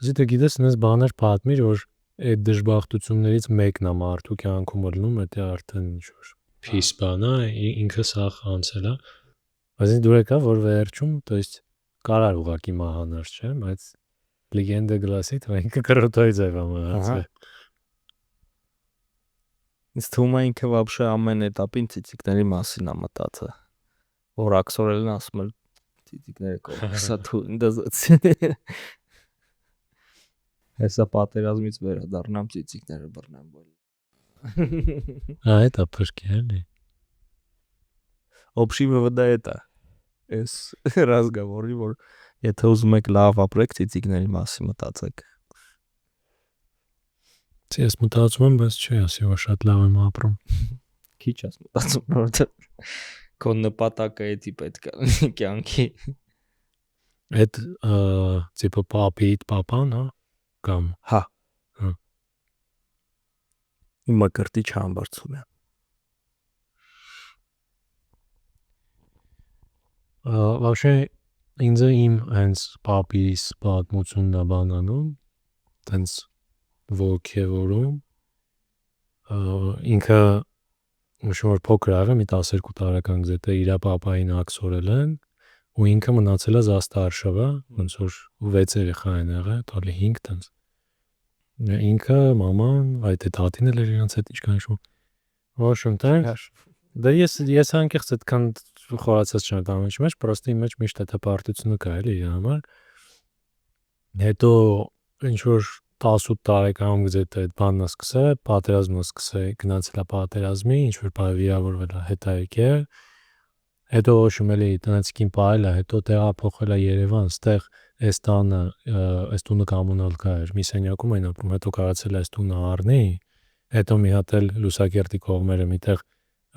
Զիտը գիտես նես բաներ պատմիր որ այդ դժբախտություններից մեկն է մարդու կյանքում ելնում դա արդեն ինչ որ փիս բան է ինքը սախ անցել է բայց դու եկա որ վերջում то есть կարար ուղակի մահանար չէ բայց լեգենդը գլասի թե ինքը կրոթոյ ձև ամացել ինձ թվում է ինքը вообще ամեն этаպին ցիցիկների մասին է մտածը որ աքսորելն ասում էր ծիծիկները կողքսա թու դզած հեսա պատերազմից վերադառնամ ծիծիկները բռնեմ բոլ Это пышки, Общий вывод это էս разговорի որ եթե ուզում եք լավ ապրեք ծիծիկների մասին մտածեք Ես մտածում եմ, բայց չի ասի, որ շատ լավ եմ ապրում։ Քիչ ես մտածում որովհետեւ քո նպատակը էդի պետք է կյանքի Այդ типа папան, հա, կամ հա Հա։ Իմ կրտի չամբարձում է Вообще ինձ իմ հենց պապիս պատմությունն է բանանում, հենց ոգևորում, ինքը որ փոքր աղը մի 12 տարեկան գզետը իր պապային աքսորել են ու ինքը մնացել է զաստարշավա, ոնց որ 6 երեխա են եղել, տալի 5 տենց։ Ինքը, մաման, այդ տատին էլ էր իրենց հետ ինչքան հիշում։ Ոչ ընտեղ։ Դա ես անկեղծ այդքան խորացած չեմ տանում մեջ, պրոստի իմ մեջ միշտ այդ հպարտությունը կա էլի իր համար։ Հետո ինչ որ 18 տարեկանում գզետ այդ բանն սկսել, պատերազմը սկսել, գնացել է պատերազմի, ինչ որ բա վիրավորվել է, հետո եկել։ Հետո շմելի տնեցքին պահել է, հետո տեղափոխել է Երևան, ստեղ այս տանը, այս տունը կոմունալ կա էր, մի սենյակում այն ապրում, հետո կարացել է այս տունը առնի, հետո մի հատ էլ Լուսակերտի կողմերը միտեղ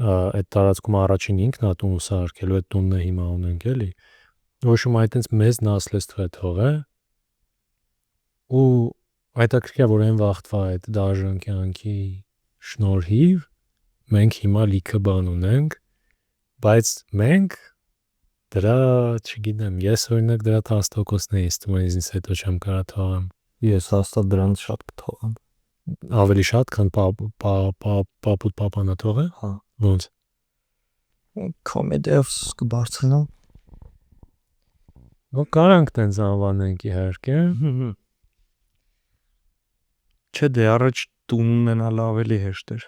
այդ տարածքում առաջին ինքն է տուն սարքելու, այդ տունն է հիմա ունենք էլի։ Ոչմ այտենց մեծ նասլեստվա թողը ու այդակրկիա որ այն վախտվա այդ դաժան կյանքի շնորհիվ մենք հիմա լիքը բան ունենք, բայց մենք դրա, չգիտեմ, ես օրինակ դրա 10%-ն էի ստում, ինձ հետո չեմ կարա թողամ։ Ես հաստատ դրանց շատ կթողամ Ավելի շատ, քան պապուտ պապանա թողը։ Հա Ոնց։ Կոմեդիով կբարձրանամ Ու կարանք տենց անվանենք իհարկե։ Չէ դե առաջ տուն ունենալ ավելի հեշտ էր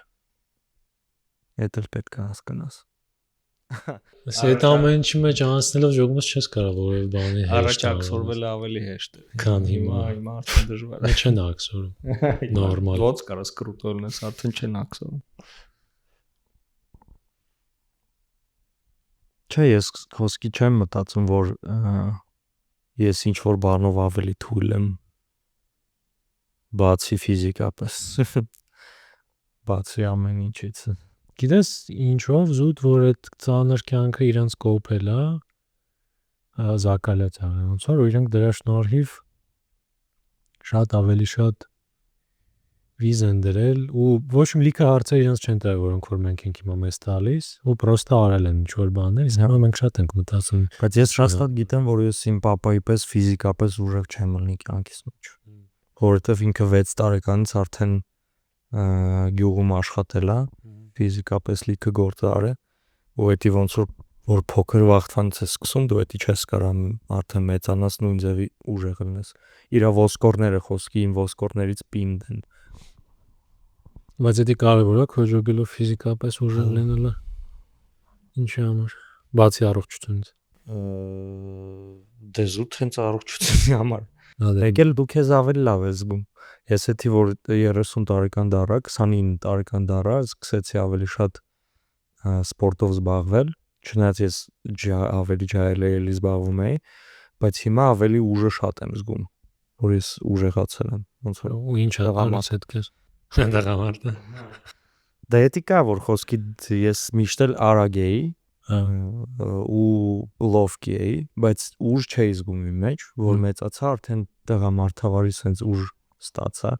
Էդ էլ պետք է հասկանաս Այդ ամեն ինչի մեջ անցնելով ժողովուրդ չես կարող որևէ բանի հեշտ Առաջ աքսորվելը ավելի հեշտ էր Քան հիմա արդեն դժվար է չեն աքսորում։ Նորմալ։ Ոնց կարաս կրուտորն ես արդեն չեն աքսորում Չէ ես խոսքի չեմ մտածում որ ես ինչ որ բանով ավելի թույլ եմ բացի ֆիզիկապես բացի ամեն ինչից Գիտես ինչով զուտ որ այդ ծանր կյանքը իրանց կոփել է զակալած է ոնց որ իրանք դրա շնորհիվ շատ ավելի շատ վիզ են դրել ու ոչ մի լիքը հարցեր իրանց չեն տվել որոնք որ մենք ենք հիմա մեզ տալիս ու պրոստը արել են ինչ որ բաներ իսկ հիմա մենք շատ ենք մտածում բայց ես շատ գիտեմ որ ես իմ պապայի պես ֆիզիկապես ուժեղ չեմ լինի կյանքիս մեջ որովհետև ինքը 6 տարեկանից արդեն գյուղում աշխատել է ֆիզիկապես լիքը գործար է ու էդի ոնց որ փոքր վախտանից է սկսում դու էդի չես կարամ արդեն մեծանաս նույն ձևի ուժեղ լինես իր ոսկորները խոսքի իմ ոսկորներից պինդ են բայց դա կարևոր է քոժոգելով ֆիզիկապես ուժեղ լինելը ինչի համար բացի առողջությունից դե զուտ հենց առողջությունի համար եկել դու քեզ ավելի լավ ես զգում ես էդի որ 30 տարեկան դառա 29 տարեկան դառա սկսեցի ավելի շատ սպորտով զբաղվել չնայած ես ավելի ջահելել զբաղվում էի բայց հիմա ավելի ուժը շատ եմ զգում որ ես ուժեղացել եմ ոնց որ ու ինչ է դրամաս հետ քեզ դրամարտը դա էտիկա որ խոսքի ես միշտ էլ արագ էի ու լովկի էի բայց ուժ չէի զգում իմ մեջ որ մեծացա արդեն դրամարտավարի sense ուժ ստացա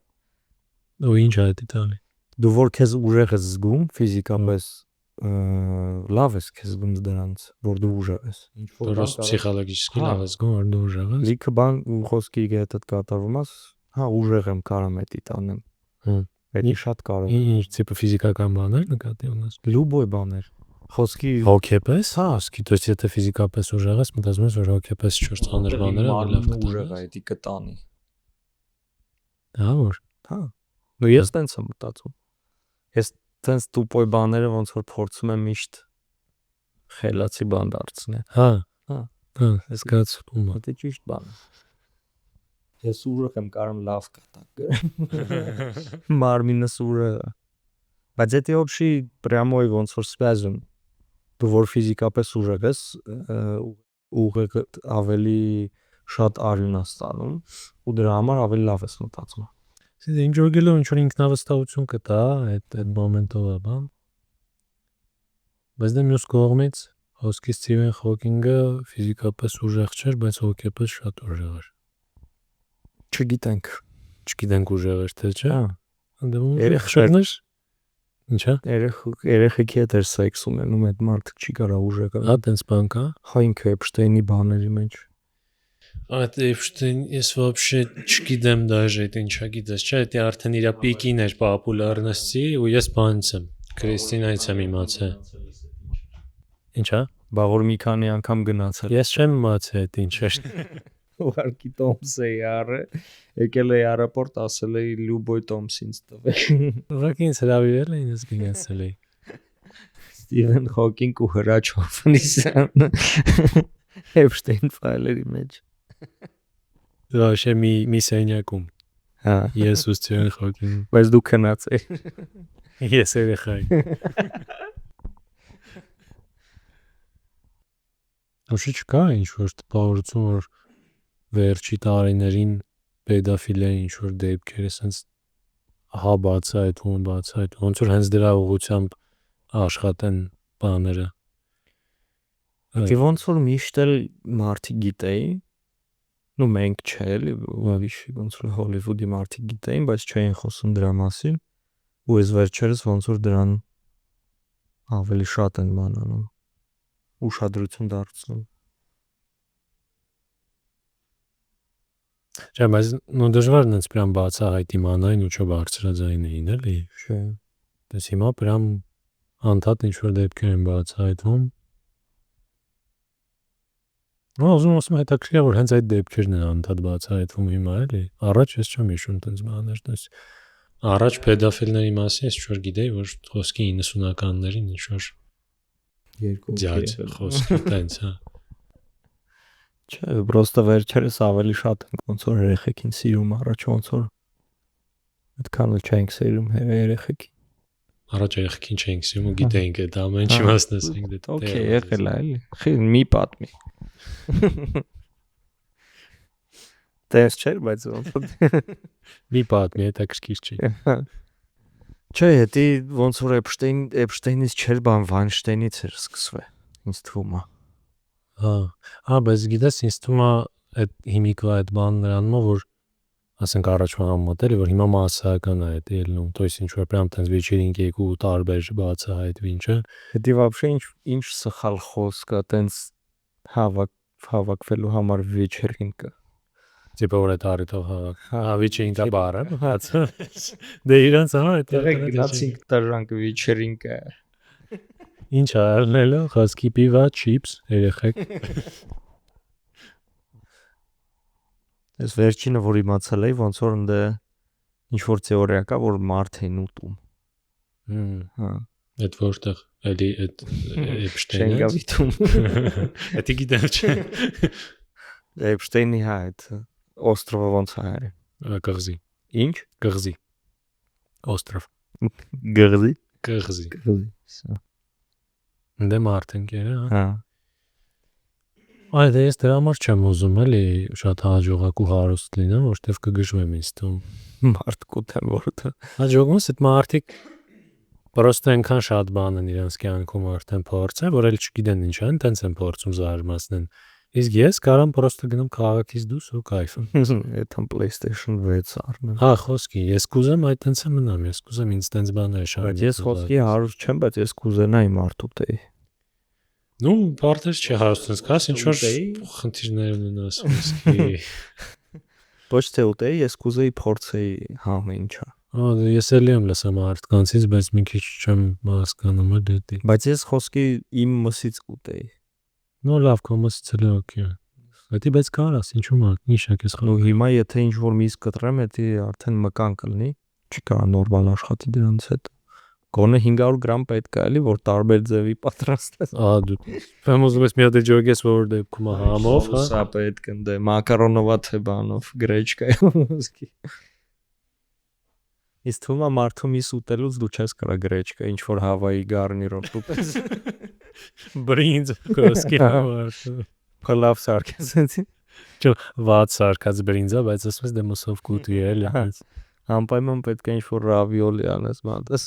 ու ինչ է դա տալի դու որ քեզ ուժեղ ես զգում ֆիզիկապես լավ ես քեզ զգում դրանց որ դու ուժեղ ես ինչ որ պսիխոլոգիչեսկի լավ ես զգում որ դու ուժեղ ես լիքը բան խոսքի հետ կատարվում ես հա ուժեղ եմ կարամ էդի տանեմ Էդի շատ կարևոր ինչ տիպը ֆիզիկական բաներ նկատի ունես լուբոյ բաներ խոսքի հոգեպես հա ասկի դու եթե ֆիզիկապես ուժեղ ես մտածում ես որ հոգեպես չոր ծանր բաները ավելի լավ ուժեղ է էդի կտանի հա որ հա ու ես տենց եմ մտածում ես տենց տուպոյ բաները ոնց որ փորձում եմ միշտ խելացի բան դարձնի։ Հա։ Հա։ Հա, զգացում եմ։ Դա ճիշտ բան է։ Ես ուժեղ եմ կարամ լավ կատակ։ Մարմինս ուժեղ է։ Բայց դա вообще прямо ոնց որ սպազմ։ Դու որ ֆիզիկապես ուժեղ ես, ուղեղը ավելի շատ արյուն է ստանում ու դրա համար ավելի լավ ես մտածում։ Ինչ որ գելով ինչ որ ինքնավստահություն կտա այդ մոմենտով է, բան։ Բայց դա մյուս կողմից հոսքի Սթիվեն Հոքինգը ֆիզիկապես ուժեղ չէր, բայց հոգեպես շատ ուժեղ էր։ Չգիտենք ուժեղ էր թե չէ։ Դե երեխաներ ինչա։ Երեխեքի հետ էր սեքս ունենում, այդ մարդը չի կարա ուժեղ։ Հա, տենց բան կա։ Հա ինքը Էփշտեյնի բաների մեջ։ Այդ Էփշտեյն ես вообще չգիտեմ даже այդ ինչա գիտես, չէ՞, դա արդեն իր պիկին էր պոպուլարնեսի ու ես բանից եմ, Քրիստինայից եմ իմացել։ Ինչա։ Բա որ մի քանի անգամ գնացել։ Ես չեմ իմացել այդ ինչ է։ Ուղարկի Տոմսը յարը, եկել է аэроպորտ, ասել է Լյուբոյ Տոմսինց տվեք։ Ուղղակի ինձ հրավիրել էին, ես գնացել էի։ Սթիվեն Հոքինգ ու Հրաչ Հոֆնիսյանը Էփշտեյն ֆայլերի մեջ։ Դա շե մի սենյակում։ Հա, Ես ու Սթիվեն Հոքինգ։ բայց դու քնացել։ Ես երեխա եմ։ Ոչինչ չկա ինչ որ տպավորություն որ վերջի տարիներին պեդոֆիլիայի ինչ որ դեպքեր ասենց հա բացահայտվում ոնց որ հենց դրա ուղղությամբ աշխատեն բաները։ Դե ոնց որ միշտ էլ մարդիկ գիտեի, նու մենք չէ էլի, ուղղակի ոնց որ Հոլիվուդի մարդիկ գիտեին, բայց չէին խոսում դրա մասին, ու այս վերջերս ոնց որ դրան ավելի շատ են բանանում, ուշադրություն դարձնում։ Չէ, բայց նո դժվար նենց прям բացահայտ իմանային ու չբարձրաձայն էին էլի։ Չէ։ Դες հիմա прям անդադ ինչ որ դեպքեր են բացահայտվում։ Ուզում եմ հետաքրքիր է որ հենց այդ դեպքերն են անդադ բացահայտվում հիմա էլի։ Առաջ ես չեմ հիշում տենց բաներ, դες առաջ պեդոֆիլների մասին ես ինչ-որ գիտեի, որ խոսքի 90-ականներին ինչ-որ երկու ձյաձ խոսքի տենց, հա։ Չէ, պրոստը վերջերս ավելի շատ ենք ոնց որ երեխեքին սիրում, առաջ ոնց որ այդքան էլ չենք սիրում երեխեքին։ Առաջ երեխեքին չենք սիրում ու գիտեինք այդ ամեն ինչի մասն ասենք դե։ Okay, եղել է էլի։ Խի մի պատմի։ Տես չէ, բայց ոնց որ Մի պատմի, հետաքրքիր չի։ Չէ, դա ոնց որ Էփշտեյնից չէր բան, Վայնշտեյնից էր սկսվել, ինձ թվում է։ Հա, բայց գիտես, ինձ թվում է այդ հիմիկվա այդ բանն նրանում որ ասենք առաջվա համատել որ հիմա մասսայական է այդ ելնում, то есть ինչ որ прям տենց вечеринки ու տարբեր բացահայտվի ինչը։ Դա вообще ինչ սխալ խոսք է, տենց հավաքվելու համար вечеринка։ Տիպը որ այդ առիթով вечеринка բարը, հաց։ Դե իրանց համար Դե գնացինք տրանք вечеринка։ Ինչ արնելը, խասկի պիվա, չիպս, երեխեք։ Ես վերջինը որ իմացել էի, ոնց որ ընդ ինչ որ թեորիա կա, որ մարդ են ուտում։ Հա։ Այդ որտեղ էլի այդ Էփշտեյնը։ Շենգավիտում։ Դա գիտեմ չէ։ Էփշտեյնի հա այդ օստրովը ոնց է արի։ Կղզի։ Ինչ։ Կղզի։ Օստրով։ Գղզի։ Կղզի։ Գղզի։ Դե մարդ ընկերը, հա։ Հա։ Այ դե ես դրա համար չեմ ուզում էլի շատ հաջողակ ու հարուստ լինեմ, որտեվ կգժվեմ ինձ թվում։ Մարդ կուտեմ որտե։ Հաջողվում է այդ մարդիկ պրոստը այնքան շատ բան են իրենց կյանքում արդեն փորձել, որ էլ չգիտեն ինչ են, տենց են փորձում զարմացնեն։ Իսկ ես կարամ պրոստը գնամ քաղաքից դուրս ու կայֆեմ։ Այդքան PlayStation 6 առնեմ։ Հա, խոսքի, ես կուզեմ այդ տենց մնամ, ես կուզեմ ինձ տենց բաներ շարունակել։ Բայց ես խոսքի հարուստ չեմ, բայց ես կուզենայի մարդ ուտեի։ Ну, բարդեր չի հարուստ կաս, ինչ որ խնդիրներ ունենաս խոսքի։ Ոչ թե ուտեի, ես կուզեի փորձեի համը ինչա։ Ես էլի եմ լսում մարդկանցից, բայց մի քիչ չեմ հասկանում դա։ Բայց ես խոսքի իմ մսից կուտեի։ Ну, լավ, կոմասից էլ օքեյ։ Դա բայց կարաս, ինչու՞ մա, ինչ եք ես Ու հիմա եթե ինչ-որ միս կտրեմ, դա արդեն մկան կլինի, չի կարա նորմալ աշխատի դրանից հետ։ Գոնե 500 գրամ պետք է էլի, որ տարբեր ձևի պատրաստես։ դու ում ուզում ես մի հատ ջոգես, որ դեպքում համով, հա։ Սա պետք է մակարոնովա թե բանով, գրեչկայով ոսկի։ Իսկ թվում է մարդու միս ուտելուց դու չես կարա գրեչկա, ինչ որ Հավայի գարնիրով ուտես։ Բրինձ կոսկի համար։ Փլավ սարքես։ Չէ, վատ սարքած բրինձա, բայց ասես դե մսով կուտի էլի։ Անպայման պետք է ինչ որ ռավիոլի անես, մատես։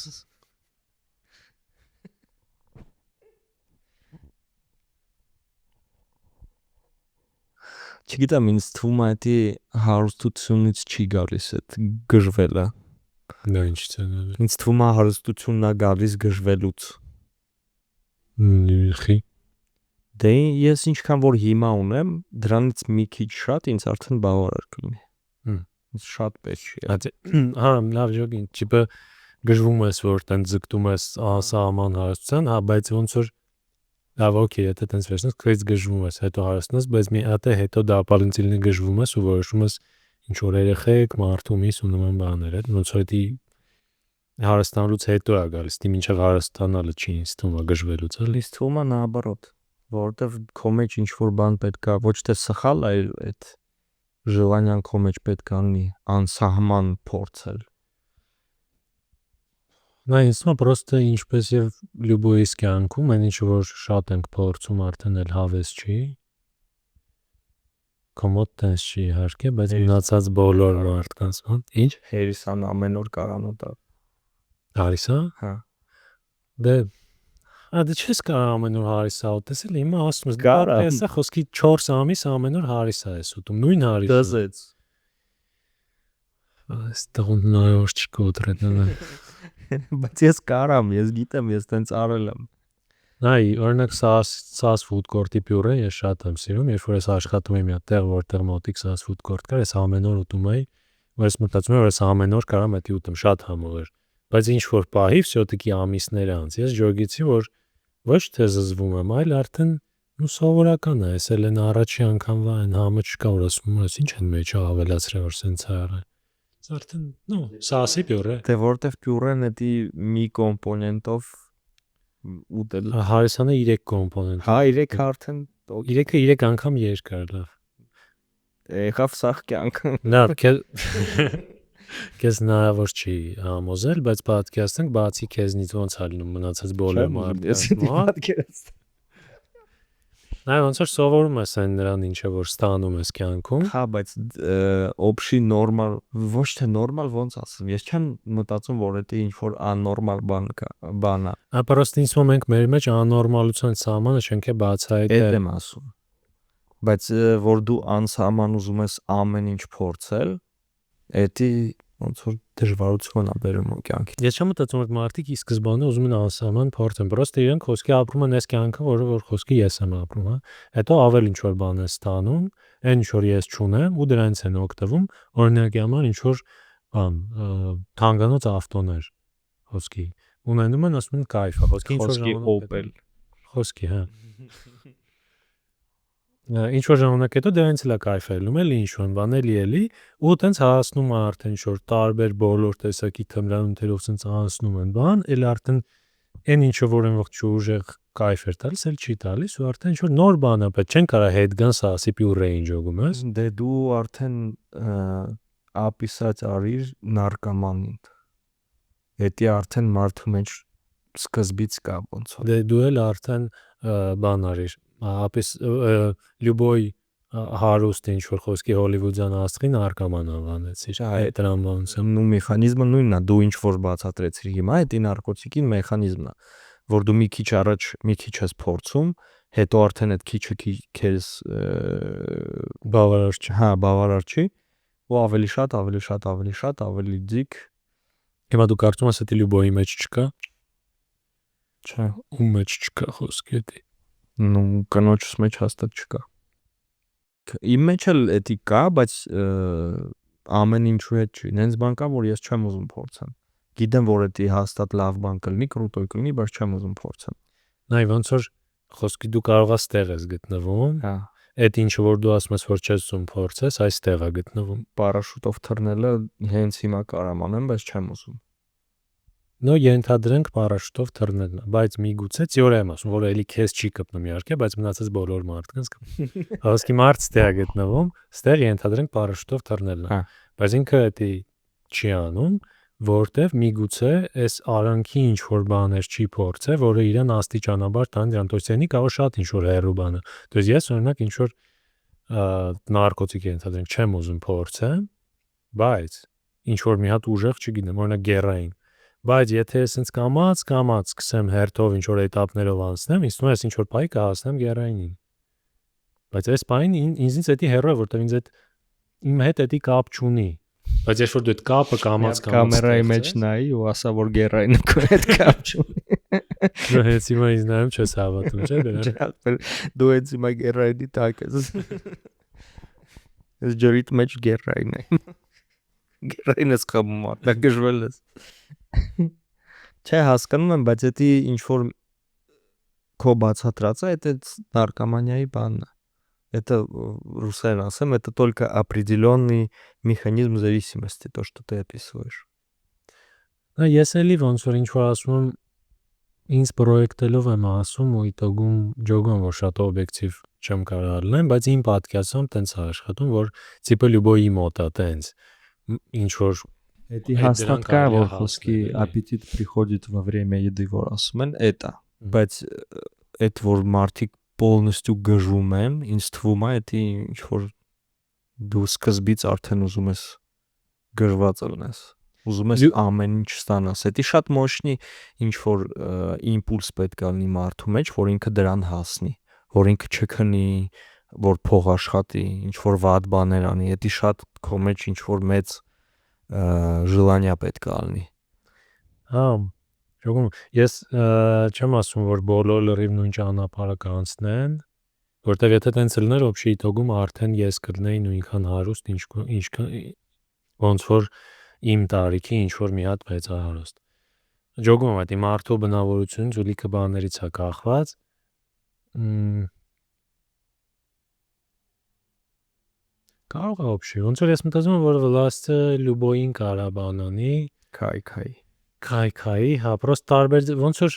Չգիտեմ, ինձ թվում է դի հարստությունից չի գալիս այդ գժվելը։ Դա ինչ ցանել։ Ինձ թվում է հարստությունն է գալիս գժվելուց։ Խի։ Դե ես ինչքան որ հիմա ունեմ, դրանից մի քիչ շատ ինձ արդեն բավարար կլինի։ Ինձ շատ պետք է։ Հա, լավ ջոգին, ճիպը գժվում ես, որ տեն ձգտում ես սահման հարստության, հա, բայց ոնց որ լավ, օքեյ, եթե տենց վերցնես, քրից գժվում ես, հետո հարստանաս, բայց մի հատ է հետո դա ապալինցիլինի գժվում ես ու որոշում ես ինչ որ երեխեք, մարդու միս ու նման բաներ, ոնց որ դի հարստանալուց հետո է գալիս, դի մինչև հարստանալը չի ինձ թվում է գժվելուց, էլի։ Ինձ թվում է наоборот, որովհետև քո մեջ ինչ որ բան պետք է, ոչ թե սխալ, այլ այդ ժելանյան քո մեջ պետք է լինի անսահման փորձել։ Նա ինձ թվում է պրոստը ինչպես եւ լյուբոյիս կյանքում, այն ինչ որ շատ ենք փորձում արդեն էլ հավես չի։ Կոմոդ տես չի իհարկե, բայց մնացած բոլոր մարդկանց, ինչ Հերիսան ամեն օր կարանու տա։ հարիսա։ Հա։ Դե դե չես կարող ամեն օր հարիսա ուտել, հիմա ասում ես Կարա։ դե խոսքի 4 ամիս ամեն օր հարիսա ես ուտում, նույն հարիսա։ Դզեց։ Այստեղ նայոշ չկոտրեն։ Բայց ես կարամ, ես գիտեմ, ես տենց արել եմ։ Նայ, օրինակ SAS food court-ի պյուրե ես շատ եմ սիրում, երբ որ ես աշխատում եմ մի տեղ, որտեղ մոտիկ SAS food court կար, ես ամեն օր ուտում էի, որ ես մտածում եմ, որ ես ամեն օր կարամ դա ուտեմ, շատ համով էր։ Բայց ինչ որ պահի, всё-таки ամիսներ անց, ես ջոգեցի, որ ոչ թե զզվում եմ, այլ արդեն ու սովորական է, ես էլ են առաջի անգամվա այն համը չկա, որ ասում ես, ինչ են մեջը ավելացրել, որ սենց է արել։ Արդեն, SAS-ի պյուրե։ Դե որտեվ պյուրեն էդի մի կոմպոնենտով ուտել։ Հարիսանը 3 կոմպոնենտ։ Հա, 3 արդեն 3-ը 3 անգամ երկար, լավ։ Եղավ սախ կյանքը։ Լավ, քեզ հնարավոր չի համոզել, բայց պատկերացնենք բացի քեզնից ոնց է լինում մնացած բոլոր մարդկանց։ Նայ ոնց որ սովորում ես այն նրան ինչը որ ստանում ես կյանքում։ Հա, բայց օբշի նորմալ, ոչ թե նորմալ ոնց ասեմ, ես չեմ մտածում, որ դա ինչ որ աննորմալ բան է։ Ապրոստը ինձ մենք մեր մեջ աննորմալության սահմանը չենք է բացահայտել։ Այդ եմ ասում։ Բայց որ դու անսահման ուզում ես ամեն ինչ փորձել, դա ոնց որ դժվարություն է բերում կյանքի։ Ես չեմ մտածում որ մարդիկ ի սկզբանե ուզում են անսահման փորձեն, պրոստը իրենք խոսքի ապրում են այս կյանքը, որը որ խոսքի ես եմ ապրում, հա։ Հետո ավել ինչ որ բան է ստանում, այն ինչ որ ես չունեմ ու դրանից են օգտվում, օրինակի համար ինչ որ բան, թանկանոց ավտոներ խոսքի ունենում են, ասում են կայֆ է, խոսքի ինչ որ Opel խոսքի, հա։ Ինչ որ ժամանակ հետո դրանից էլ է կայֆելում, էլի ինչ որ բան էլի ու տենց հասնում է արդեն ինչ որ տարբեր բոլոր տեսակի թմրանյութերով ցենց անցնում են բան, էլ արդեն այն ինչը որ այն վաղ ուժեղ կայֆ էր տալիս, էլ չի տալիս ու արդեն ինչ որ նոր բան է, բայց չեն կարա հետ գան SAS-ի պյուր range օգում ես։ Դե դու արդեն ապիսած արիր նարկոմանին։ Դա արդեն մարդու մեջ սկզբից կա ոնց որ։ Դե դու էլ արդեն բան արիր, ապիս լյուբոյ հարուստ ինչ որ խոսքի հոլիվուդյան աստղին նարկոման անվանեցիր։ Դրան ոնց է։ Նու մեխանիզմը նույնն է, դու ինչ որ բացատրեցիր հիմա, դա նարկոտիկին մեխանիզմն է, որ դու մի քիչ առաջ մի քիչ ես փորձում, հետո արդեն այդ քիչը քեզ բավարար չի։ Հա, բավարար չի, ու ավելի շատ, ավելի ձիգ։ Հիմա դու կարծում ես դա լյուբոյի մեջ չկա։ Չէ, Ում մեջ չկա խոսքի դա։ նու կնոջս մեջ հաստատ չկա։ Իմ մեջ էլ դա կա, բայց ամեն ինչու հետ չի։ Նենց բան կա, որ ես չեմ ուզում փորձեմ։ Գիտեմ, որ դա հաստատ լավ բան կլինի, կրուտոյ կլինի, բայց չեմ ուզում փորձեմ։ Նայ ոնց որ խոսքի դու կարող ես տեղ ես գտնվում։ Հա, Այդ ինչը որ դու ասում ես որ չես ուզում փորձես, այստեղ է գտնվում։ պարաշուտով թռնելը հենց հիմա կարամ անեմ, բայց չեմ ուզում։ նո ենթադրենք պարաշուտով թռնելն է, բայց միգուցե թեորեմ ասում, որ էլի քեզ չի կպնում իհարկե, բայց մնացած բոլոր մարդկանց կպնում։ Ասկի մարդ ստեղ է գտնվում, ստեղ ենթադրենք պարաշուտով թռնելն է։ Բայց ինքը դա չի անում, որտեվ միգուցե այս արանքի ինչ որ բաներ չի փորձե, որը իրեն աստիճանաբար տան դրան, то есть այնի կարող շատ ինչ որ հերո բանը։ То есть ես օրինակ ինչ որ նարկոտիկ ենթադրենք չեմ ուզում փորձեմ, բայց ինչ որ մի հատ ուժեղ չգիտեմ, օրինակ գերային։ Բայց եթե ես ինձ կամած սկսեմ հերթով ինչ որ էտապներով անցնեմ, ինձ թվում է ես ինչ որ պահի կհասնեմ գերայինին։ Բայց այս պահին ինձնից էդի հերո է, որտեղ ինձ այդ իմ հետ էդի կապ չունի։ Բայց երբ որ դու այդ կապը կամած կամերայի մեջ նայի ու ասա որ գերայինը քո հետ կապ չունի։ Դու հենց հիմա ինձ նայում չես հավատում, չէ՞ դրա։ Դու հենց հիմա գերայինի տակ ես։ Ես ջրիտ մեջ գերային եմ։ Գերայինս խմում ա, գժվել ես։ Չէ, հասկանում եմ, բայց դա ինչ որ քո բացատրածը, это наркоманияի բանն է։ Это русская ասեմ, это только определенный механизм зависимости, то, что ты описываешь. Ես էլի ոնց որ ինչ որ ասում եմ, ինձ պրոյեկտելով եմ ասում ու իտոգում ջոգում որ շատ օբյեկտիվ չեմ կարող լինեմ, բայց իմ պատկերացում տենց է աշխատում, որ типа любой մոտ է տենց ինչ որ Это հաստատկա որ խոսքի аппетит приходит во время еды, որ ասում են, это, բայց այդ որ մարդիկ полностью գժում են, ինձ թվում է, դա ինչ որ դու սկզբից արդեն ուզում ես գժված լինես, ուզում ես ամեն ինչ ստանաս, դա շատ մощный ինչ որ իմպուլս պետք է լինի մարդու մեջ, որ ինքը դրան հասնի, որ ինքը չքնի, որ փող աշխատի, ինչ որ վատ բաներ անի, դա շատ քո մեջ ինչ որ մեծ желание պետք է լինի։ Հա, ես չեմ ասում, որ բոլոր լրիվ նույն ճանապարհը կանցնեն, որտեվ եթե տենց լիներ, ոբշե իտոգում արդեն ես կլինեի նույնքան հարուստ, ինչքան ոնց որ իմ տարիքի ինչ որ մի հատ մեծահարուստ։ Ջոգում եմ, դա մարդու բնավորությունից ու լիքը բաներից է կախված։ Կարող է ոբշե, ոնց որ ես մտածում եմ, որ վլաստը լյուբոյին կարա բանանի, քայ, հա, պրոստ տարբեր ոնց որ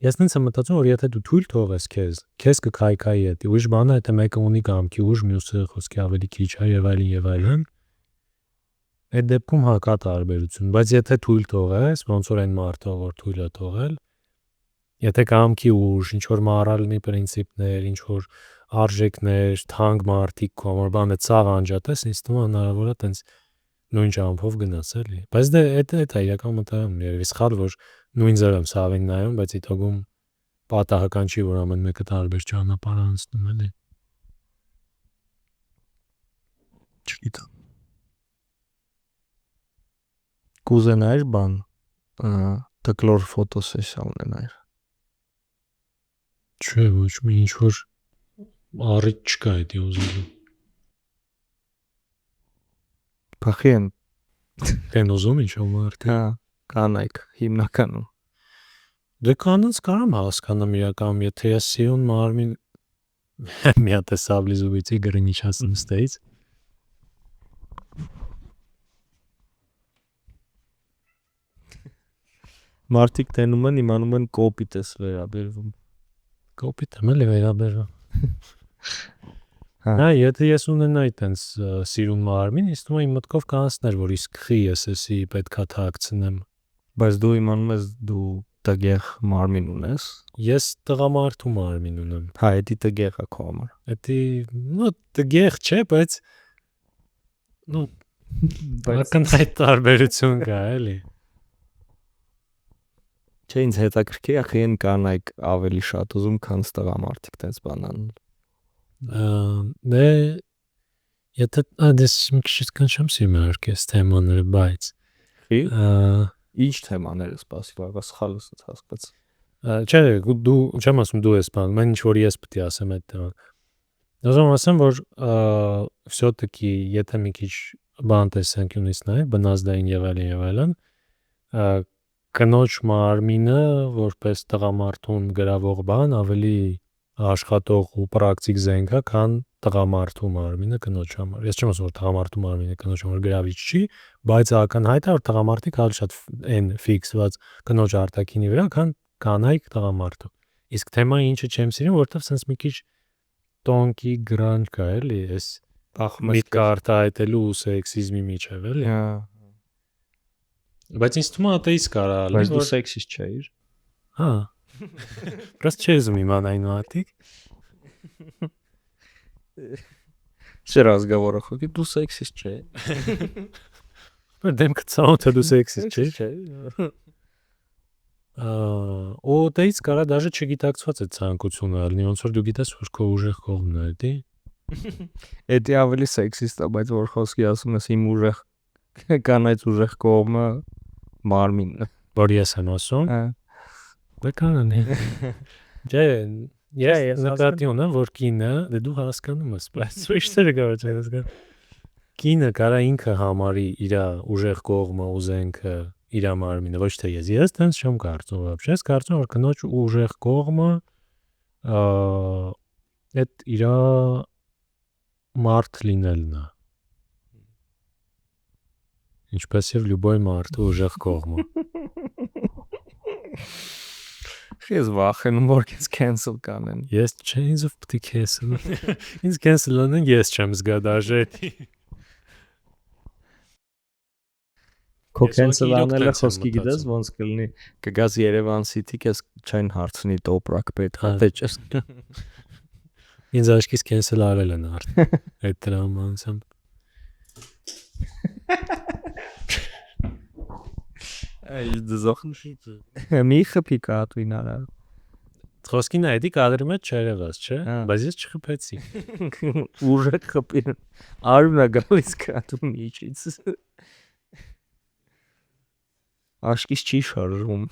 ես նենց եմ մտածում, որ եթե դու թույլ թողես քեզ կքայքայի էդի, ուրիշ բանը եթե մեկը ունի կամքի ուժ, մյուսը խոսքի ավելի քիչ է եւ այլն, այդ դեպքում հա կա տարբերություն, բայց եթե թույլ թողես, ոնց որ այն մարդը, որ թույլ է թողել, եթե կամքի ուժ, ինչ որ մորալնի պրինցիպներ, ինչ որ արժեքներ, թանկ մարդիկ, կոմոր բանը ցավ անջատես, ինձ թվում է հնարավոր է տենց նույն ճամփով գնաց էլի։ Բայց դա է իրական մտահոգում, երևի սխալ որ նույն ձև եմ սավին նայում, բայց իտոգում պատահական չի, որ ամեն մեկը տարբեր ճանապարհ անցնում էլի։ Չգիտեմ։ Կուզենայր բան, տկլոր ֆոտոսեսիա ունենայր։ Չէ, ոչ մի ինչ որ առիթ չկա դա ուզելու։ Փախեն։ Կեն ուզում ինչ որ մարդիկ։ Հա, կանայք հիմնականում։ Դե կանանց կարամ հասկանամ իրական, եթե ես սիրուն մարմին մի հատ սաբլիզուվիցի գրնիչացնում ստեից։ Մարդիկ տենում են, իմանում են կոպիտ ես վերաբերվում։ Կոպիտ եմ էլի վերաբերվում։ Հա, եթե ես ունենայի տենց սիրուն մարմին, ինձ թվում է իմ մտքով կանցներ, որ իսկ խի ես էսի պետքա թաքցնեմ։ Բայց դու իմանում ես դու տգեղ մարմին ունես։ Ես տղամարդու մարմին ունեմ։ Հա, դա տգեղ է քո համար։ Դա նո տգեղ չէ, բայց նո ակնհայտ տարբերություն կա, էլի։ Չէ, ինձ հետաքրքիր է խեն կանայք ավելի շատ ուզում, քան տղամարդիկ տես բանան։ Դե եթե դες մի քիչ կանչեմ սիմերկես թեմաները, բայց Ինչ թեմաները սպասի, բաղա սխալ ես հասկաց։ Չէ, դու չեմ ասում դու ես բան, mən ինչ որ ես պետք է ասեմ այդ թեման։ Ուզում ասեմ, որ всё-таки եթե մի քիչ բան տեսանկյունից նայ, բնազդային եւ այլն, կնոջ մարմինը որպես տղամարդուն գրավող բան ավելի աշխատող ու պրակտիկ զենք է, քան տղամարդու մարմինը կնոջ համար։ Ես չեմ ասում, որ տղամարդու մարմինը կնոջ համար գրավիչ չի, բայց ակնհայտ է, որ տղամարդիկ ավելի շատ են ֆիքսված կնոջ արտաքինի վրա, քան կանայք տղամարդու։ Իսկ թեմայի ինչը չեմ սիրում, որովհետև sense մի քիչ տոնկի գրանջ կա, էլի, այս միտքը արտահայտելու ու սեքսիզմի միջև, էլի։ Բայց ինձ թվում է ատեիստ կարա լինի, Բայց դու սեքսիստ չէիր։ Հա։ Պրոստը չես ուզում իմանալ այն մատիկ։ Չէ разговора խոքի դու սեքսիստ չէ։ Բայց դեմքը ցավոտ դու սեքսիստ չէ։ Ու դից կարա դաժե չգիտակցված է ցանկությունը լինի, ոնց որ դու գիտես, որ քո ուժեղ կողմն է, դի։ Էդի ավելի սեքսիստ է, բայց որ խոսքի ասում ես իմ ուժեղ կանայց ուժեղ կողմը մարմինն է։ Որ ես եմ ասում։ Բեկանն է։ Չէ, ես նկատի ունեմ, որ կինը, դե դու հասկանում ես, բայց switch-ը կարող չես հասկանալ։ Կինը կարա ինքը համարի իր ուժեղ կողմը ու զենքը իր մարմինը, ոչ թե ես։ Ես տենց չեմ կարծում, вообще, ես կարծում որ կնոջ ուժեղ կողմը այդ իր մարդ լինելն է։ Ինչպես եւ любой մարդու ուժեղ կողմը։ Ես վախենում որ քեզ cancel կանեն։ Ես change of the cancel։ Ինձ cancel անեն, ես չեմ զգա դաժե։ Քո cancel անելը խոսքի գիտես ոնց կլինի։ Կգաս Երևան City, քեզ չեն հարցնի տոպրակ պետք է թե չես։ Ինձ աշկից cancel արել են արդեն այդ դրամանությամբ։ Այ դզոխն շիտ։ Մի խփի կատվին արա։ Խոսքին այդի կադրի մեջ չերևաց, չէ՞։ Բայց ես չխփեցի։ Ուժը խփին։ Արունա գալիս կատու միջից։ Աշկից չի շարժվում։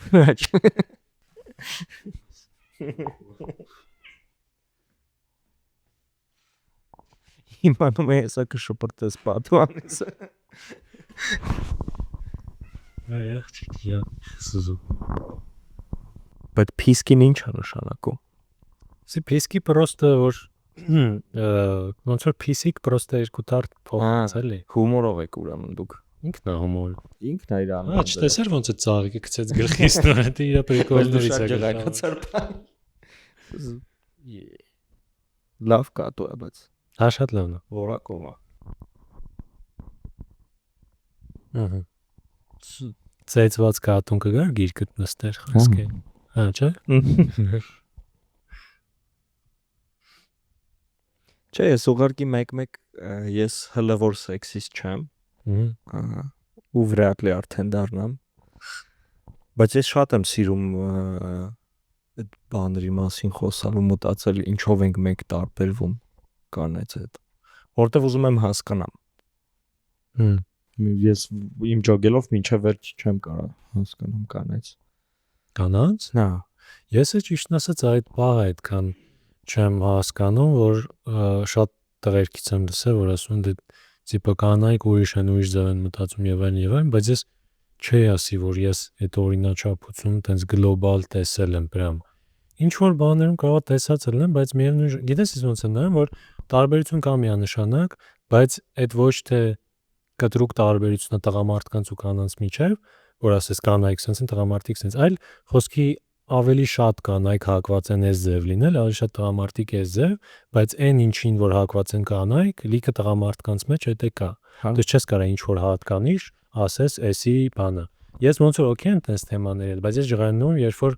Իմանում է հեսա կշպրտես պատուանից։ Աղջիկի, սուզու։ Բայց փիսկին ինչ է նշանակում։ Փիսկի պրոստը որ ոնց որ փիսիկ պրոստը երկու տարդ փոխած էլի։ Հումորով եք ուրեմն դուք։ Ինքն է հումոր։ Ինքն է իրան։ Հա, չտեսեր ոնց է ծաղիկը գցեց գլխից, նո դա իր պրիկոլներից է գալիս։ Լավ կատու է, բայց հա շատ լավն է։ որակով է։ Ահա։ Ծեծված կատուն կգար գիրկդ նստեր խոսքե։ Հա, չէ։ Չէ, ես ուղղակի մեկ-մեկ ես հələ որ սեքսիստ չեմ։ Ահա։ Ու վրաց լի արդեն դառնամ։ Բայց ես շատ եմ սիրում այդ բաների մասին խոսալ ու մտածել ինչով ենք մենք տարբերվում կանայց հետ։ Որտեվ ուզում եմ հասկանամ։ Ես իմ ջոգելով մինչև վերջ չեմ կարող հասկանամ կանայց։ Կանանց։ Հա։ Ես է ճիշտն ասած այդ բաղը այդքան չեմ հասկանում, որ շատ տղերքից եմ լսել, որ ասում են դե տիպը կանայք ուրիշ են, ուրիշ ձև են մտածում եւ այլն, բայց ես չի ասի, որ ես այդ օրինաչափություն տենց գլոբալ տեսել եմ прям։ Ինչ որ բաներում կարող է տեսած լինեմ, բայց միևնույն գիտես ես ոնց է նայում, որ տարբերություն կա միանշանակ, բայց այդ ոչ թե կտրուկ տարբերությունն է տղամարդկանց ու կանանց միջև, որ ասես կանայք sense են, տղամարդիկ sense, այլ խոսքի ավելի շատ կանայք հակված են այս ձև լինել, ավելի շատ տղամարդիկ այս ձև, բայց այն ինչին որ հակված են կանայք, լիքը տղամարդկանց մեջ այդ է կա։ Դու չես կարա ինչ որ հատկանիշ ասես էսի բանը։ Ես ոնց որ օքեյ եմ տես թեմաները, բայց ես ժղանում երբ որ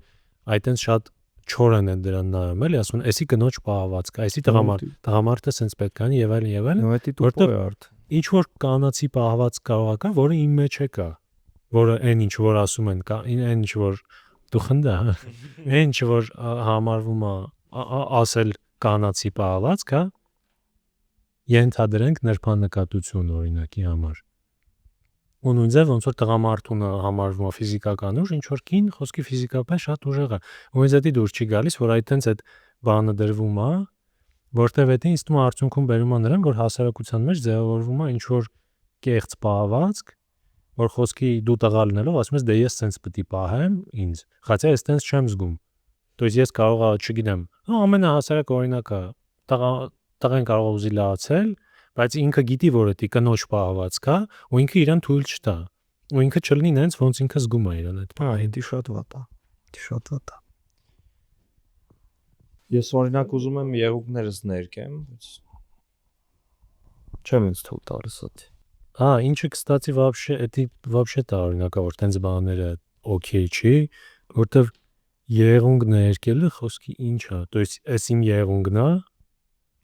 այդտենց շատ չորեն են դրան նայում, էլի ասում են, էսի կնոջ պահվածք, էսի տղամարդը sense պետք է եւ այլն, որտեղ ինչ որ կանացի պահվածք կարող է կա, որը իմ մեջ է կա, որը այն ինչ որ ասում են, այն ինչ որ դու խնդա, այն ինչ որ համարվում է ասել կանացի պահվածք, հա, ենթադրենք նրբանկատություն օրինակի համար։ Ու նույն ձև ոնց որ տղամարդունը համարվում է ֆիզիկական ուժ, ինչ որ կին խոսքի ֆիզիկապես շատ ուժեղ է։ Ու ինձ դա դուրս չի գալիս, որ այդտենց այդ բանը դրվում է, որտեվ դա ինձ թվում է արդյունքում բերում է նրան, որ հասարակության մեջ ձևավորվում է ինչ որ կեղծ պահվածք, որ խոսքի դու տղա լինելով ասում ես դե ես sense պետք է պահեմ ինձ, խացա ես sense չեմ զգում։ То есть ես կարող եմ, չգիտեմ, ամենահասարակ օրինակը տղա տղեն կարող է ուզի լացել, բայց ինքը գիտի, որ դա կնոջ պահվածք է, ու ինքը իրան թույլ չտա։ Ու ինքը չլինի նենց, ոնց ինքը զգում է իրան այդ։ Դա շատ վատ է։ Դա շատ վատ է։ Ես օրինակ ուզում եմ եղուկներս ներկեմ, բայց չեմ ինձ թող տալիս այդ։ Ինչը կստացի вообще տարօրինակ է, որ տենց բաները օքեյ չի, որտեվ եղունգ ներկելը խոսքի ինչ է, то есть էս իմ եղունգն է,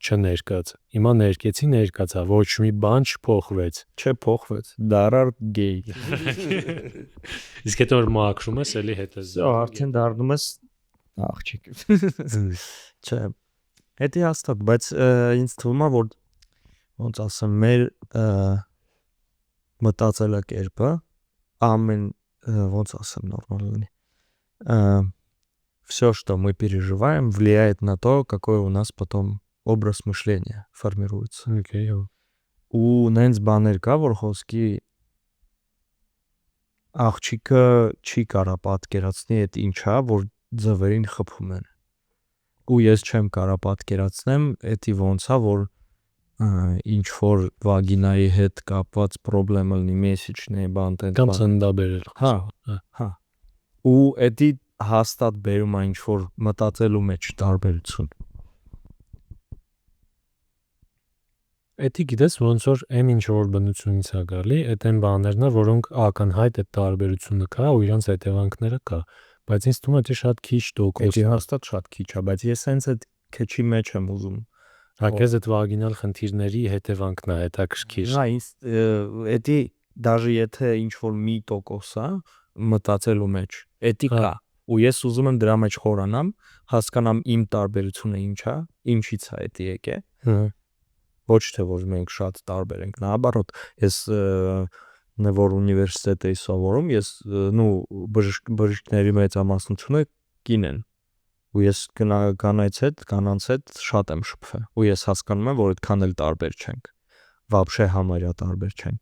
չներկած։ Հիմա ներկացա, ոչ մի բան չփոխվեց։ Չփոխվեց։ Դարար գեյ։ Իսկ հետո որ մաքրում ես, էլի հետ ես։ Արդեն դառնում ես աղջիկ։ Չէ։ Դա հաստատ, բայց ինձ թվում է, որ ոնց ասեմ, մեր մտածելակերպը ամեն ոնց ասեմ նորմալնի все, что мы переживаем, влияет на то, какой у нас потом образ мышления формируется. Ու նենց բաներ կա, որ խոսքի աղջիկը չի կարա պատկերացնի այդ ինչա, որ ձվերին խփում են։ Ու ես չեմ կարա պատկերացնեմ, էդի ոնց է, որ ինչ որ վագինայի հետ կապված խնդրեմ լինի, մեսիջներ, բան տեն։ Կամ ծննդաբերել։ Հա։ Ու էդի հաստատ բերում է ինչ որ մտածելու մեջ տարբերություն։ Էդի գիտես ոնց որ ինչ որ բնությունից է գալի, այդ այն բաներն է, որոնք ակնհայտ այդ տարբերությունը կա ու իրանց հետևանքները կա, բայց ինձ թվում է դա շատ քիչ տոկոս։ Դա հաստատ շատ քիչ է, բայց ես հենց այդ քչի մեջ եմ ուզում։ Հակեզ այդ վագինալ խնդիրների հետևանքն է հետաքրքիր։ Հա, ինձ էդի դաժե եթե ինչ որ 1% է մտածելու մեջ, էդի կա։ Ու ես ուզում եմ դրա մեջ խորանամ, հասկանամ իմ տարբերությունը ինչ է, ինչից է դա եկել։ Ոչ թե որ մենք շատ տարբեր ենք, наоборот, ես որ ունիվերսիտետ էի սովորում, ես բժիշկների մեծամասնությունը կին են։ Ու ես կանանց հետ շատ եմ շփվել։ Ու ես հասկանում եմ, որ այդքան էլ տարբեր չենք։ Вообще համարյա տարբեր չենք։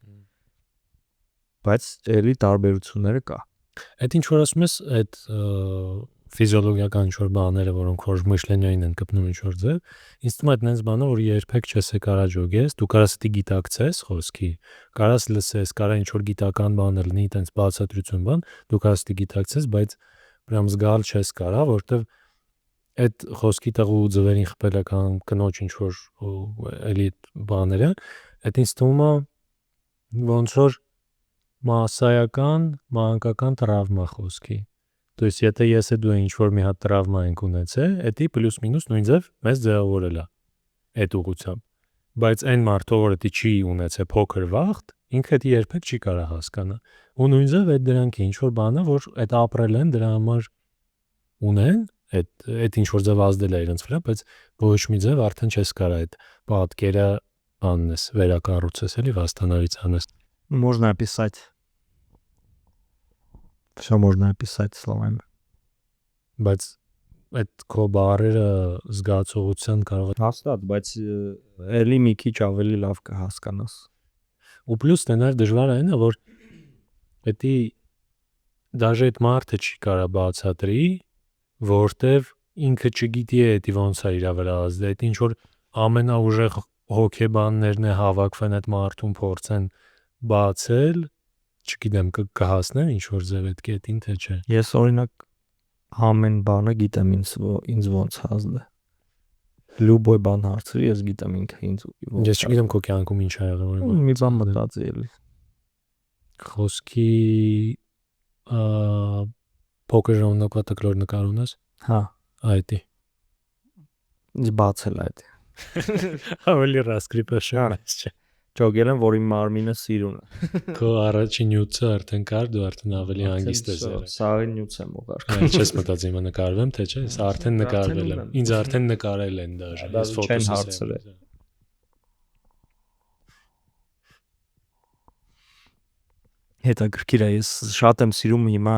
Բայց էլի տարբերությունները կա։ Այդ ինչ որ ասում ես, այդ ֆիզիոլոգիական ինչ որ բաները, որոնք որ մշլենյային են կպնում ինչ որ ձև, ինձ թվում է այդ նենց բանը, որ երբեք չես եկարա ջոգես, դու կարաս դի գիտակցես խոսքի, կարաս լսես, կարա ինչ որ գիտական բան լինի, տենց բացատրություն բան, դու կարաս դի գիտակցես, բայց прям զգալ չես կարա, որտեվ այդ խոսքի տղու ձվերին խփելը կամ կնոջ ինչ որ էլի բաները, այդ ինձ թվում է ոնց որ մասսայական, մանկական տրավմա խոսքի։ То есть եթե ես դու ինչ որ մի հատ տրավմա ենք ունեցել, էդի պլյուս մինուս նույն ձև մեզ ձևավորել է այդ ուղղությամբ։ Բայց այն մարդը, որ դա չի ունեցել փոքր վախտ, ինքը դա երբեք չի կարա հասկանա։ Ու նույն ձև այդ դրանք ինչ որ բանը, որ այդ ապրել են, դրա համար ունեն, այդ ինչ որ ձև ազդել է իրենց վրա, բայց ոչ մի ձև արդեն չես կարա այդ պատկերը աննես, վերակառուցես, էլի վաստանարից անես։ Можно описать. Все можно описать словами. Բայց այդ քո բառերը զգացողության կարող է Հաստատ, բայց էլի մի քիչ ավելի լավ կհասկանաս։ ու պլյուս տենար դժվար այն է, որ պետք է դաժե այդ մարդը չի կարա բացատրի, որտեվ ինքը չգիտի էդի ոնց է իր վրա ազդել, այդ ինչ որ ամենաուժեղ հոգեբաններն է հավաքվեն այդ մարդուն փորձեն բացել, չգիտեմ կհասնեն ինչ որ ձև այդ կետին թե չէ։ Ես օրինակ ամեն բանը գիտեմ ինձ ոնց ազդել։ Լուբոյ բան հարցրի, ես գիտեմ ինքը ինձ ոնց։ Ես չգիտեմ քո կյանքում ինչ ա եղել, որ մի բան մտածի էլի։ Խոսքի փոքր ժամանակվա տկլոր նկար ունես։ Հա, Այդի։ ինձ բացել այդ։ Ավելի ռասկրիպը շարած չէ։ Ճոգել եմ, որ իմ մարմինը սիրուն է։ Քո առաջին նյութը արդեն կար, դու արդեն ավելի հանգիստ ես եղել։ Սաղի նյութ եմ ուղարկել։ Այն չես մտածի հիմա նկարվեմ, թե չէ, սա արդեն նկարվել եմ։ Ինձ արդեն նկարել են դաժե։ Ես ֆոտոս հարցրել։ Հետաքրքիր է, ես շատ եմ սիրում հիմա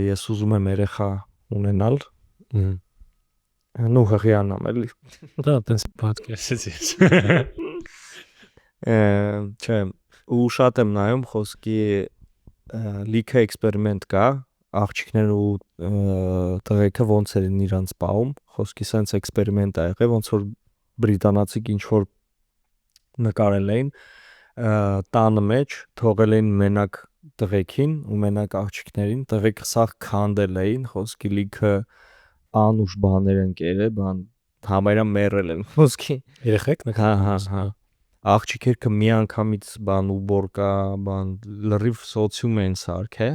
ես ուզում եմ երեխա ունենալ։ Հղիանամ էլի։ Դա տենց պատկերացեցի։ Չէ, ու շատ եմ նայում խոսքի լիքը էքսպերիմենտ կա, աղջիկներ ու տղեկը ոնց են իրանց պահում, խոսքի sense էքսպերիմենտ ա եղել, ոնց որ բրիտանացիք ինչ որ նկարել էին տանը մեջ թողել էին մենակ տղեկին ու մենակ աղջիկներին, տղեկը սաղ քանդել էին, խոսքի լիքը անուշ բաներ են կերել, բան համարյա մեռել են խոսքի Երեխեք հա աղջիկերքը միանգամից բան ու բորկա բան լրիվ սոցիում են սարքե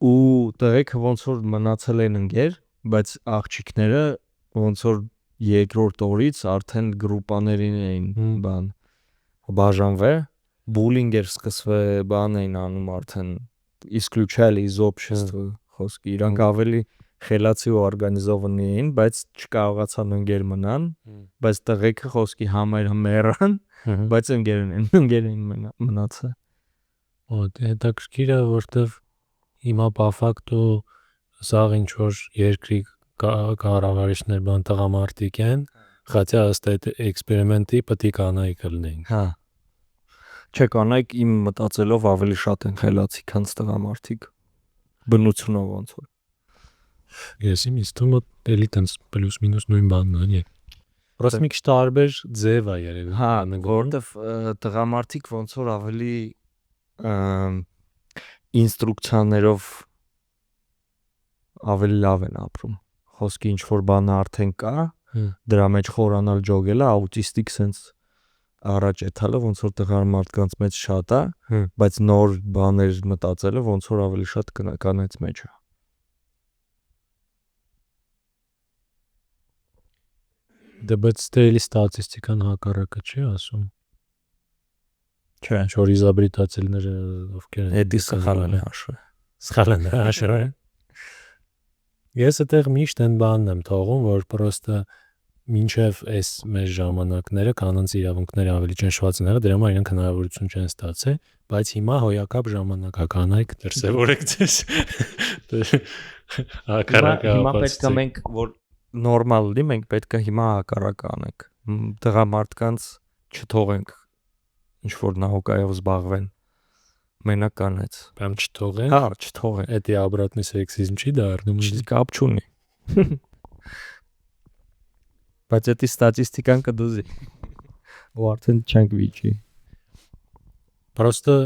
ու տղեկը ոնց որ մնացել են ընկեր, բայց աղջիկները ոնց որ երկրորդ օրից արդեն գրուպաներին էին բան բաժանվել, բուլինգ էր սկսվել, բան էին անում արդեն исключали из общества խոսքի իրանք ավելի խելացի ու օրգանիզովանի էին, բայց չկարողացան ընկեր մնան, բայց տղեկը խոսքի համարյա մեռան, բայց ընկեր էին մնացել։ Հետաքրքիր է, որտեվ հիմա պաֆակտո սաղ ինչ որ երկրի կառավարիչներ բան տղամարդիկ են, խացյա ըստ այդ էքսպերիմենտի պետք է կանայք լինեին։ Հա։ Չէ, կանայք իմ մտածելով ավելի շատ են խելացի, քան տղամարդիկ։ Բնությունով ոնց որ։ Ես իմ իստում էլի տենց պլյուս մինուս նույն բանն է։ Պրոստը մի քիչ տարբեր ձև է երևի։ Հա, որովհետև տղամարդիկ ոնց որ ավելի ինստրուկցիաներով ավելի լավ են ապրում։ Խոսքի ինչ որ բանը արդեն կա, դրա մեջ խորանալ ջոգելը աուտիստիկ sense առաջ էթալը ոնց որ տղամարդկանց մեջ շատ է, բայց նոր բաներ մտածելը ոնց որ ավելի շատ կանանց մեջ է։ Դե բայց ստերելի ստատիստիկան հակառակը չի ասում։ Չէ, որ իզաբրիտացիլները ովքեր են։ Էդի սխալն է հաշվը։ Սխալն է հաշվը։ Ես այդտեղ միշտ այն բանն եմ թողում, որ պրոստը մինչև այս մեր ժամանակները կանանց իրավունքները ավելի ճնշված են եղել, դրա համար իրենք հնարավորություն չեն ստացել, բայց հիմա հոյակապ ժամանակականայք դրսևորեք ձեզ։ Հիմա պետք է մենք որ նորմալ լինի, մենք պետք է հիմա հակառակը անենք։ Տղամարդկանց չթողենք ինչ որ նահուկայով զբաղվեն։ Մենակ կանեց։ Բամ չթողեն։ Հա, չթողեն։ Էդի обратный սեքսիզմ չի դառնում։ Կապ չունի։ Բայց էդի ստատիստիկան կդուզի։ Ու արդեն չենք վիճի։ Պրոստը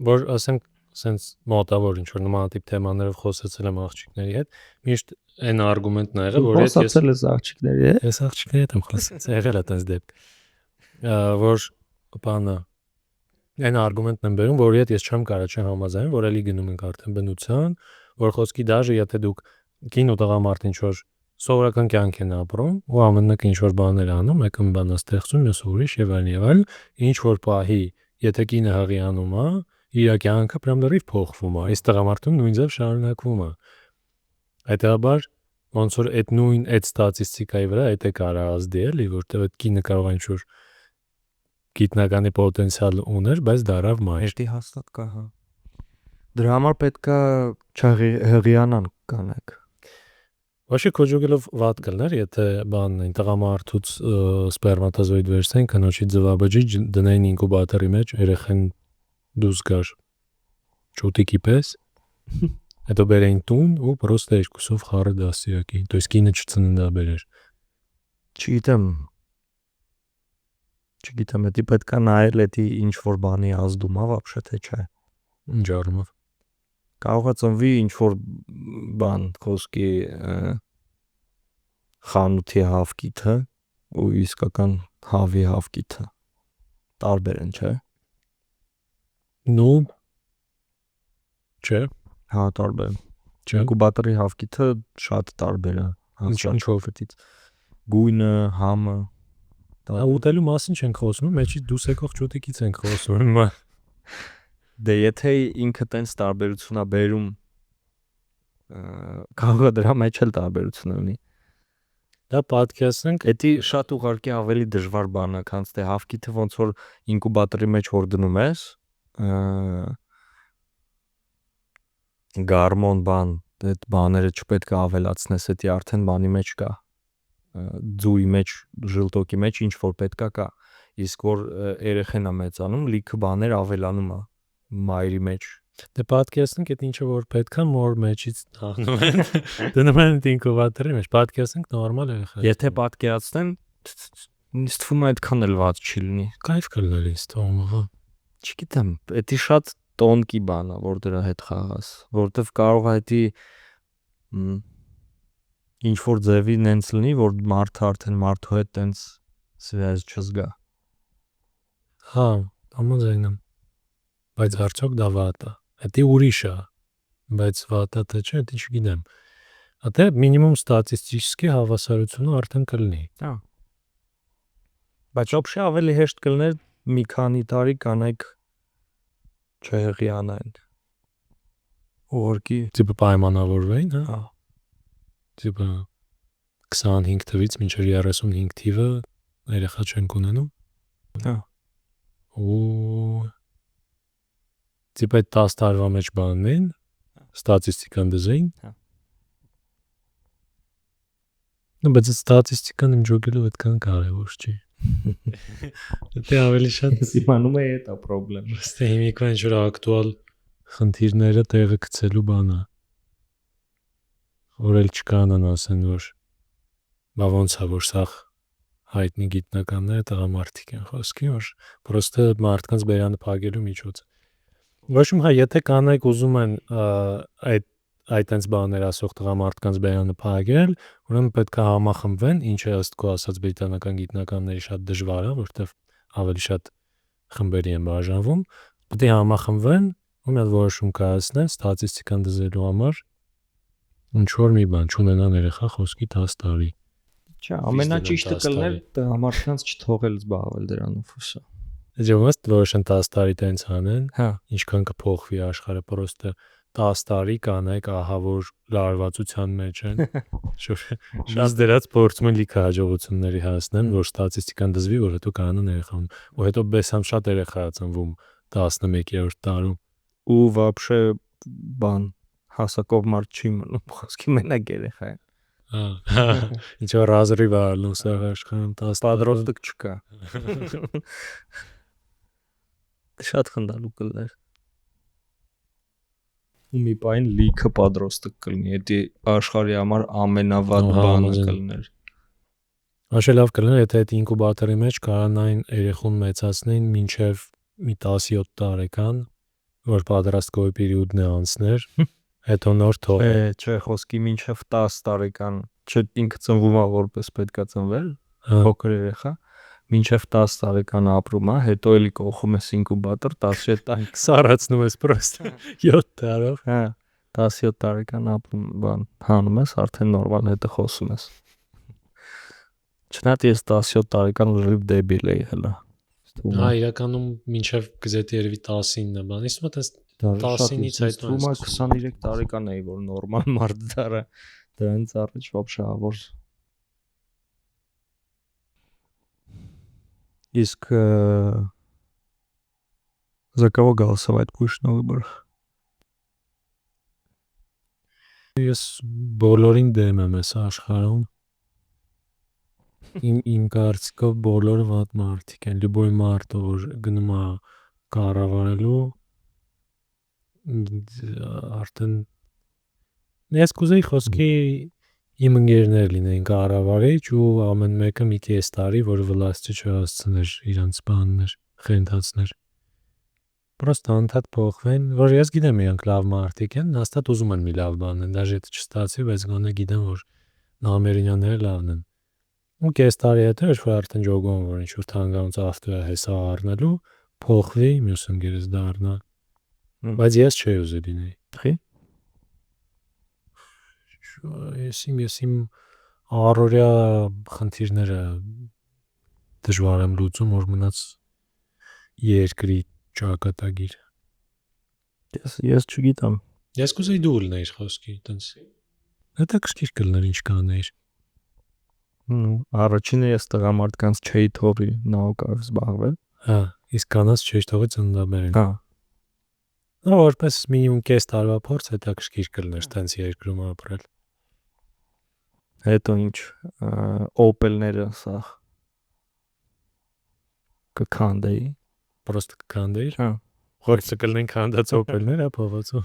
որ ասենք sense մոտավոր ինչ որ նմանատիպ թեմաներով խոսեցել եմ աղջիկների հետ, միշտ այն արգումենտն ա եղել, որ խոսացել ես աղջիկների հետ։ Ես աղջիկների հետ եմ խոսացել, եղել է տես դեպք։ Որ բանը այն արգումենտն եմ բերում, որ ես չեմ կարող չեմ համաձայնում, որ էլի գնում ենք արդեն բնության, որ խոսքի դաժե եթե դուք կին ու տղամարդ ինչ որ սովորական կյանք են ապրում ու ամենակ ինչ որ բաներ անում, մեկը մի բան է ստեղծում, մյուսը ուրիշ եւ այլն, ինչ որ պահի, եթե կինը հղիանում է, իր կյանքը պրամ լրիվ փոխվում է, իսկ տղամարդուն նույն ձև շարունակվում է։ Այդաբար ոնց որ այդ նույն այդ ստատիստիկայի վրա այդ է կարա ազդի էլի, որտեղ այդ կինը կարող է ինչ որ գիտնականի պոտենցիալ ուներ, բայց դարավ մայր։ Էդի հաստատ կա, հա։ Դրա համար պետքա չհղիանան կանեք։ Ոչի քոջոգելով վատ կլներ, եթե բանն այն տղամարդուց սպերմատոզոիդ վերցնեն, կնոջի ձվաբջիջ դնեն ինկուբատորի մեջ, երեխան դուրս գար ճուտիկի պես, հետո բերեն տուն ու պրոստը երկուսով խառը դասյակի, то есть կինը չծննդաբերեր։ Չգիտեմ, էդի պետքա նայել էդի ինչ որ բանի ազդում է, вообще թե չէ։ Ինչ առումով։ Կարող է ծնվի ինչ որ բան, խոսքի խանութի հավկիթը ու իսկական հավի հավկիթը տարբեր են, չէ։ Ну չէ, հա տարբեր։ չէ։ Ինկուբատորի հավկիթը շատ տարբեր է։ Ինչով էդից գույնը, համը։ Ուտելու մասին չենք խոսում, մեջից դուրս եկող ճուտիկից ենք խոսում։ Դե եթե ինքը տենց տարբերություն է բերում, կարող է դրա մեջ էլ տարբերություն ունի։ Դա պատկերացնենք, Էդի շատ ուղղակի ավելի դժվար բան է, քան թե հավկիթը ոնց որ ինկուբատորի մեջ որ դնում ես, գարմոն բան, այդ բաները չպետք է ավելացնես, էդի արդեն բանի մեջ կա։ Ձուի մեջ, ժլտոկի մեջ ինչ որ պետքա կա։ Իսկ որ երեխան է մեծանում, լիքը բաներ ավելանում է մայրի մեջ Դե պատկերացնենք այդ ինչը որ պետք է մոր մեջից հաղնում են։ Դնում են ինկուբատորի մեջ։ Պատկերացնենք նորմալ երեխա։ Եթե պատկերացնեմ, ինձ թվում է այդքան էլ ված չի լինի։ Կայֆ կլներ ինձ թվում է։ Չգիտեմ, դա շատ տոնկի բան է, որ դրա հետ խաղաս, որովհետև կարող է դա ինչ որ ձևի նենց լինի, որ մարդը արդեն մարդու հետ տենց սվյազ չզգա։ Հա, համաձայն եմ։ Բայց արդյոք դա վատ է։ Դա ուրիշ է։ Բայց վատ է թե չէ, դա չգիտեմ։ Ատե մինիմում ստատիստիկի հավասարությունը արդեն կլինի։ Հա։ Բայց ոբշե ավելի հեշտ կլներ մի քանի տարի կանայք չհեղիանային։ Ուղղակի Տիպը պայմանավորվեին, հա։ հա։ Տիպը 25 թվից մինչև 35 թիվը երեխա չեն ունենում։ Հա։ Ու տիպը 10 տարվա մեջ բանն են, ստատիստիկան դզեին։ Հա։ Բայց ստատիստիկան իմ ջոգելով այդքան կարևոր չի։ Դա ավելի շատ Իմանում է դա խնդրեմ։ Ստե հիմիկվա ինչ որ ակտուալ խնդիրները տեղը գցելու բան է։ Որ էլ չկանան ասեն որ բա ոնց է որ սա հայտնի գիտնականները տղամարդիկ են խոսքի որ պրոստը մարդկանց բերանը փակելու միջոց։ Ոչ մի հա եթե կանայք ուզում են այդ այնց բաներ ասող տղամարդկանց բերանը փակել, ուրեմն պետք է համախմբվեն, ինչը ըստ քո ասած բրիտանական գիտնականների շատ դժվար է, որովհետև ավելի շատ խմբերի են բաժանվում, պետք է համախմբվեն ու մի հատ որոշում կայացնեն ստատիստիկան դզելու համար ինչ որ մի բան չունենան երեխա խոսքի 10 տարի։ Չէ, ամենաճիշտը կլներ տղամարդկանց չթողել զբաղվել դրանով հուսա։ Ջոմաստ որոշեն 10 տարի տենց անեն, Հա։ ինչքան կփոխվի աշխարհը, պրոստը 10 տարի կանայք ահա որ լարվածության մեջ են։ Շատ դերած փորձում են լիքը հաջողությունների հասնեն, որ ստատիստիկան դզվի, որ հետո կանան երեխա ունեն։ Ու հետո բեսամ շատ երեխա է ծնվում 11-րդ տարում։ Ու вообще բան հասակով մարդ չի մնում, խոսքի մենակ երեխա է։ Հա։ Ինչ որ ռազրիվ ալու սա աշխարհում 10 Պատրոստիկ չկա։ Շատ խնդալու կլներ։ Ու մի պայն լիքը պատրոստիկ կլինի, դա աշխարհի համար ամենավատ բանը կլներ։ Աշե լավ կլներ, եթե այդ ինկուբատորի մեջ կարանային երեխուն մեծացնեին մինչև մի 17 տարեկան, որ պատրաստկոյի պերիոդն է անցներ, հետո նոր թող։ Չէ, խոսքի մինչև 10 տարեկան, չէ ինքը ծնվում է որպես պետքա ծնվել, փոքր երեխա, մինչև 10 տարեկան ապրում է, հետո էլի կողում ես ինկուբատոր 17 տարի Սարացնում ես պրոստը 7 տարով։ Հա, 17 տարեկան ապրում բան հանում ես, արդեն նորմալ հետը խոսում ես։ Չնայած ես 17 տարեկան ուժի դեբիլ էի հələ։ Հա, իրականում մինչև գզետի երևի 19-ն է բան։ Իսկ մոտ 10-ից այդ 23 տարեկան էի, որ նորմալ մարդ դարա դրանից առաջ вообще որ Իսկ за кого голосовать будешь на выборах? Ես բոլորին դեմ եմ այս աշխարհում։ Իմ կարծիքով բոլորը վատ մարդիկ են, լյուբոյ մարդ որ գնում է կառավարելու արդեն ես կուզեի խոսքի իմ ընկերներ լինեին կառավարիչ ու ամեն մեկը մի կես տարի որ վլաստը չհասցներ իրանց բաններ, խենթացներ։ Պրոստը անդադ փոխվեն, որ ես գիտեմ իրանք լավ մարդիկ են, հաստատ ուզում են մի լավ բան են, դաժե եթե չստացվի, բայց գոնե գիտեմ որ նամերինյանները լավն են։ Ու կես տարի հետո ինչ որ արդեն ջոգում որ ինչ որ թանգարան ծախտուա հեսա առնելու, փոխվի, մյուս ընկերս դառնա։ Բայց ես չէի ուզի լինեի։ Խի։ Ես իմ առօրյա խնդիրները դժվար եմ լուծում, որ մնաց երկրի ճակատագիր։ Ես չգիտեմ։ Ես կուզեի դու լինեիր խոսքի, տենց։ Հետաքրքիր կլներ ինչ կանեիր։ Առաջինը ես տղամարդկանց չէի թողի նաուկայով զբաղվել։ Հա, իսկ կանաց չէի թողի ծննդաբերել։ Հա։ Նա որպես մինիմում կես տարվա փորձ հետաքրքիր կլներ տենց երկրում ապրել։ Հետո ինչ Opel-ները սա կքանդեի։ Պրոստը կքանդեիր։ Հա։ Խորցը կլնենք հանդած օպերներ, փողոցում։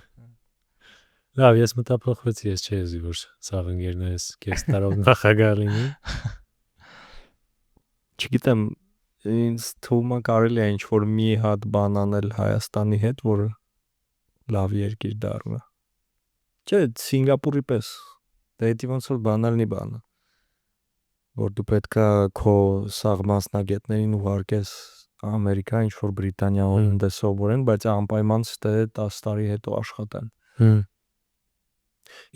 Լավ, ես մտափոխվեցի, ես չէի որ սաղ ընկերներս կես տարով նախագահ լինի։ Չգիտեմ, ինձ թվում է կարելի է ինչ-որ մի հատ բան անել Հայաստանի հետ, որ լավ երկիր դառնա։ Չէ, Սինգապուրի պես։ Դա դի ոնց որ բանալնի բան է։ Որ դու պետքա քո սաղ մասնագետներին ուղարկես Ամերիկա, ինչ-որ Բրիտանիա ունդ է սովորեն, բայց անպայման ստե 10 տարի հետո աշխատեն։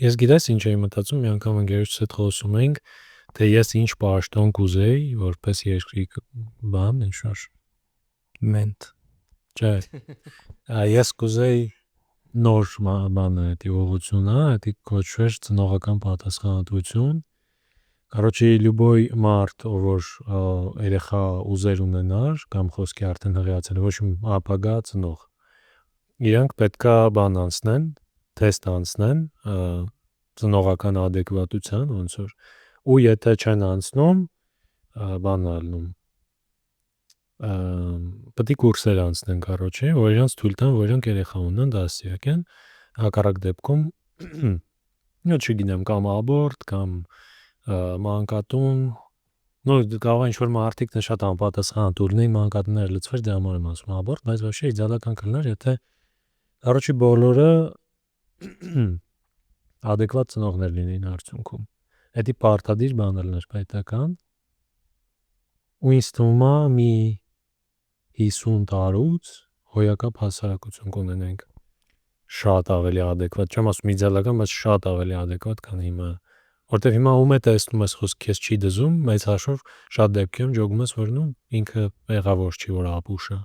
Ես գիտես ինչ էի մտածում, մի անգամ ընկերոջս հետ խոսում էինք, թե ես ինչ պաշտոն կուզեի, որպես երկրի բան, ինչ-որ Մենտ։ Չէ։ Ես կուզեի նոր բանը, դի ուղղությունը, դի կոչվեր ծնողական պատասխանատվություն։ Короче, любой մարդ, որ երեխա ուզեր ունենար, կամ խոսքի արդեն հղիացել, ոչ մի ապագա ծնող։ Իրանք պետքա բան անցնեն, թեստ անցնեն, ծնողական adekvatության, ոնց որ, ու եթե չեն անցնում, բան ալնում։ Պետք է կուրսեր անցնեն, короче, որ իրանք թույլ տան, որ իրանք երեխա ունենան, դասյակ են, հակառակ դեպքում, չգիտեմ, կամ աբորտ, կամ մանկատուն, կարող է ինչ-որ մարդիկ շատ անպատասխանատու լինեն, մանկատունները լցվեր, դե համար եմ ասում աբորտ, բայց вообще իդեալական կլիներ, եթե короче բոլորը adekvat ծնողներ լինեին արդյունքում։ Դա պարտադիր բան լիներ պետական։ Ու ինձ թվում է մի 50 տարուց հոյակապ հասարակություն կունենենք։ Շատ ավելի adekvat, չեմ ասում իդեալական, բայց շատ ավելի adekvat, քան հիմա։ Որտեվ հիմա ում է տեսնում ես խոսք քեզ չի դզում, մեծ հաշվով շատ դեպքերում ջոգում ես, որ նու ինքը եղավոր չի, որ ապուշա։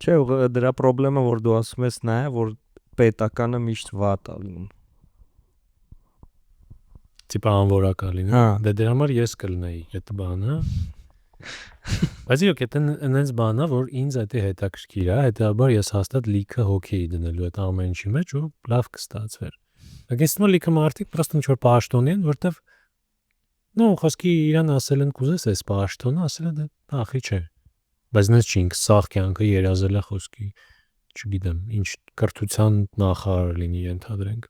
Չէ, դրա խնդրեմը, որ դու ասում ես նա է, որ պետականը միշտ վատ է լինում։ Տիպա անորակալ լինի։ Դե դրա համար ես կլնեի այդ բանը։ Բայց իհարկե դա այնպես բան է, որ ինձ այդ հետաքրքիր է, հետաբար ես հաստատ լիքը հոգի էի դնելու այդ ամեն ինչի մեջ ու լավ կստացվեր։ Ագեստում լիքը մարդիկ պրոստը ինչ որ պաշտոնի են, որտեվ նո խոսքի իրան ասել են կուզես այս պաշտոնը, ասել են դա ախի չէ։ Բայց նենց չի ինքը սաղ կյանքը երազել է խոսքի, չգիտեմ, ինչ կրթության նախարար լինի ենթադրենք։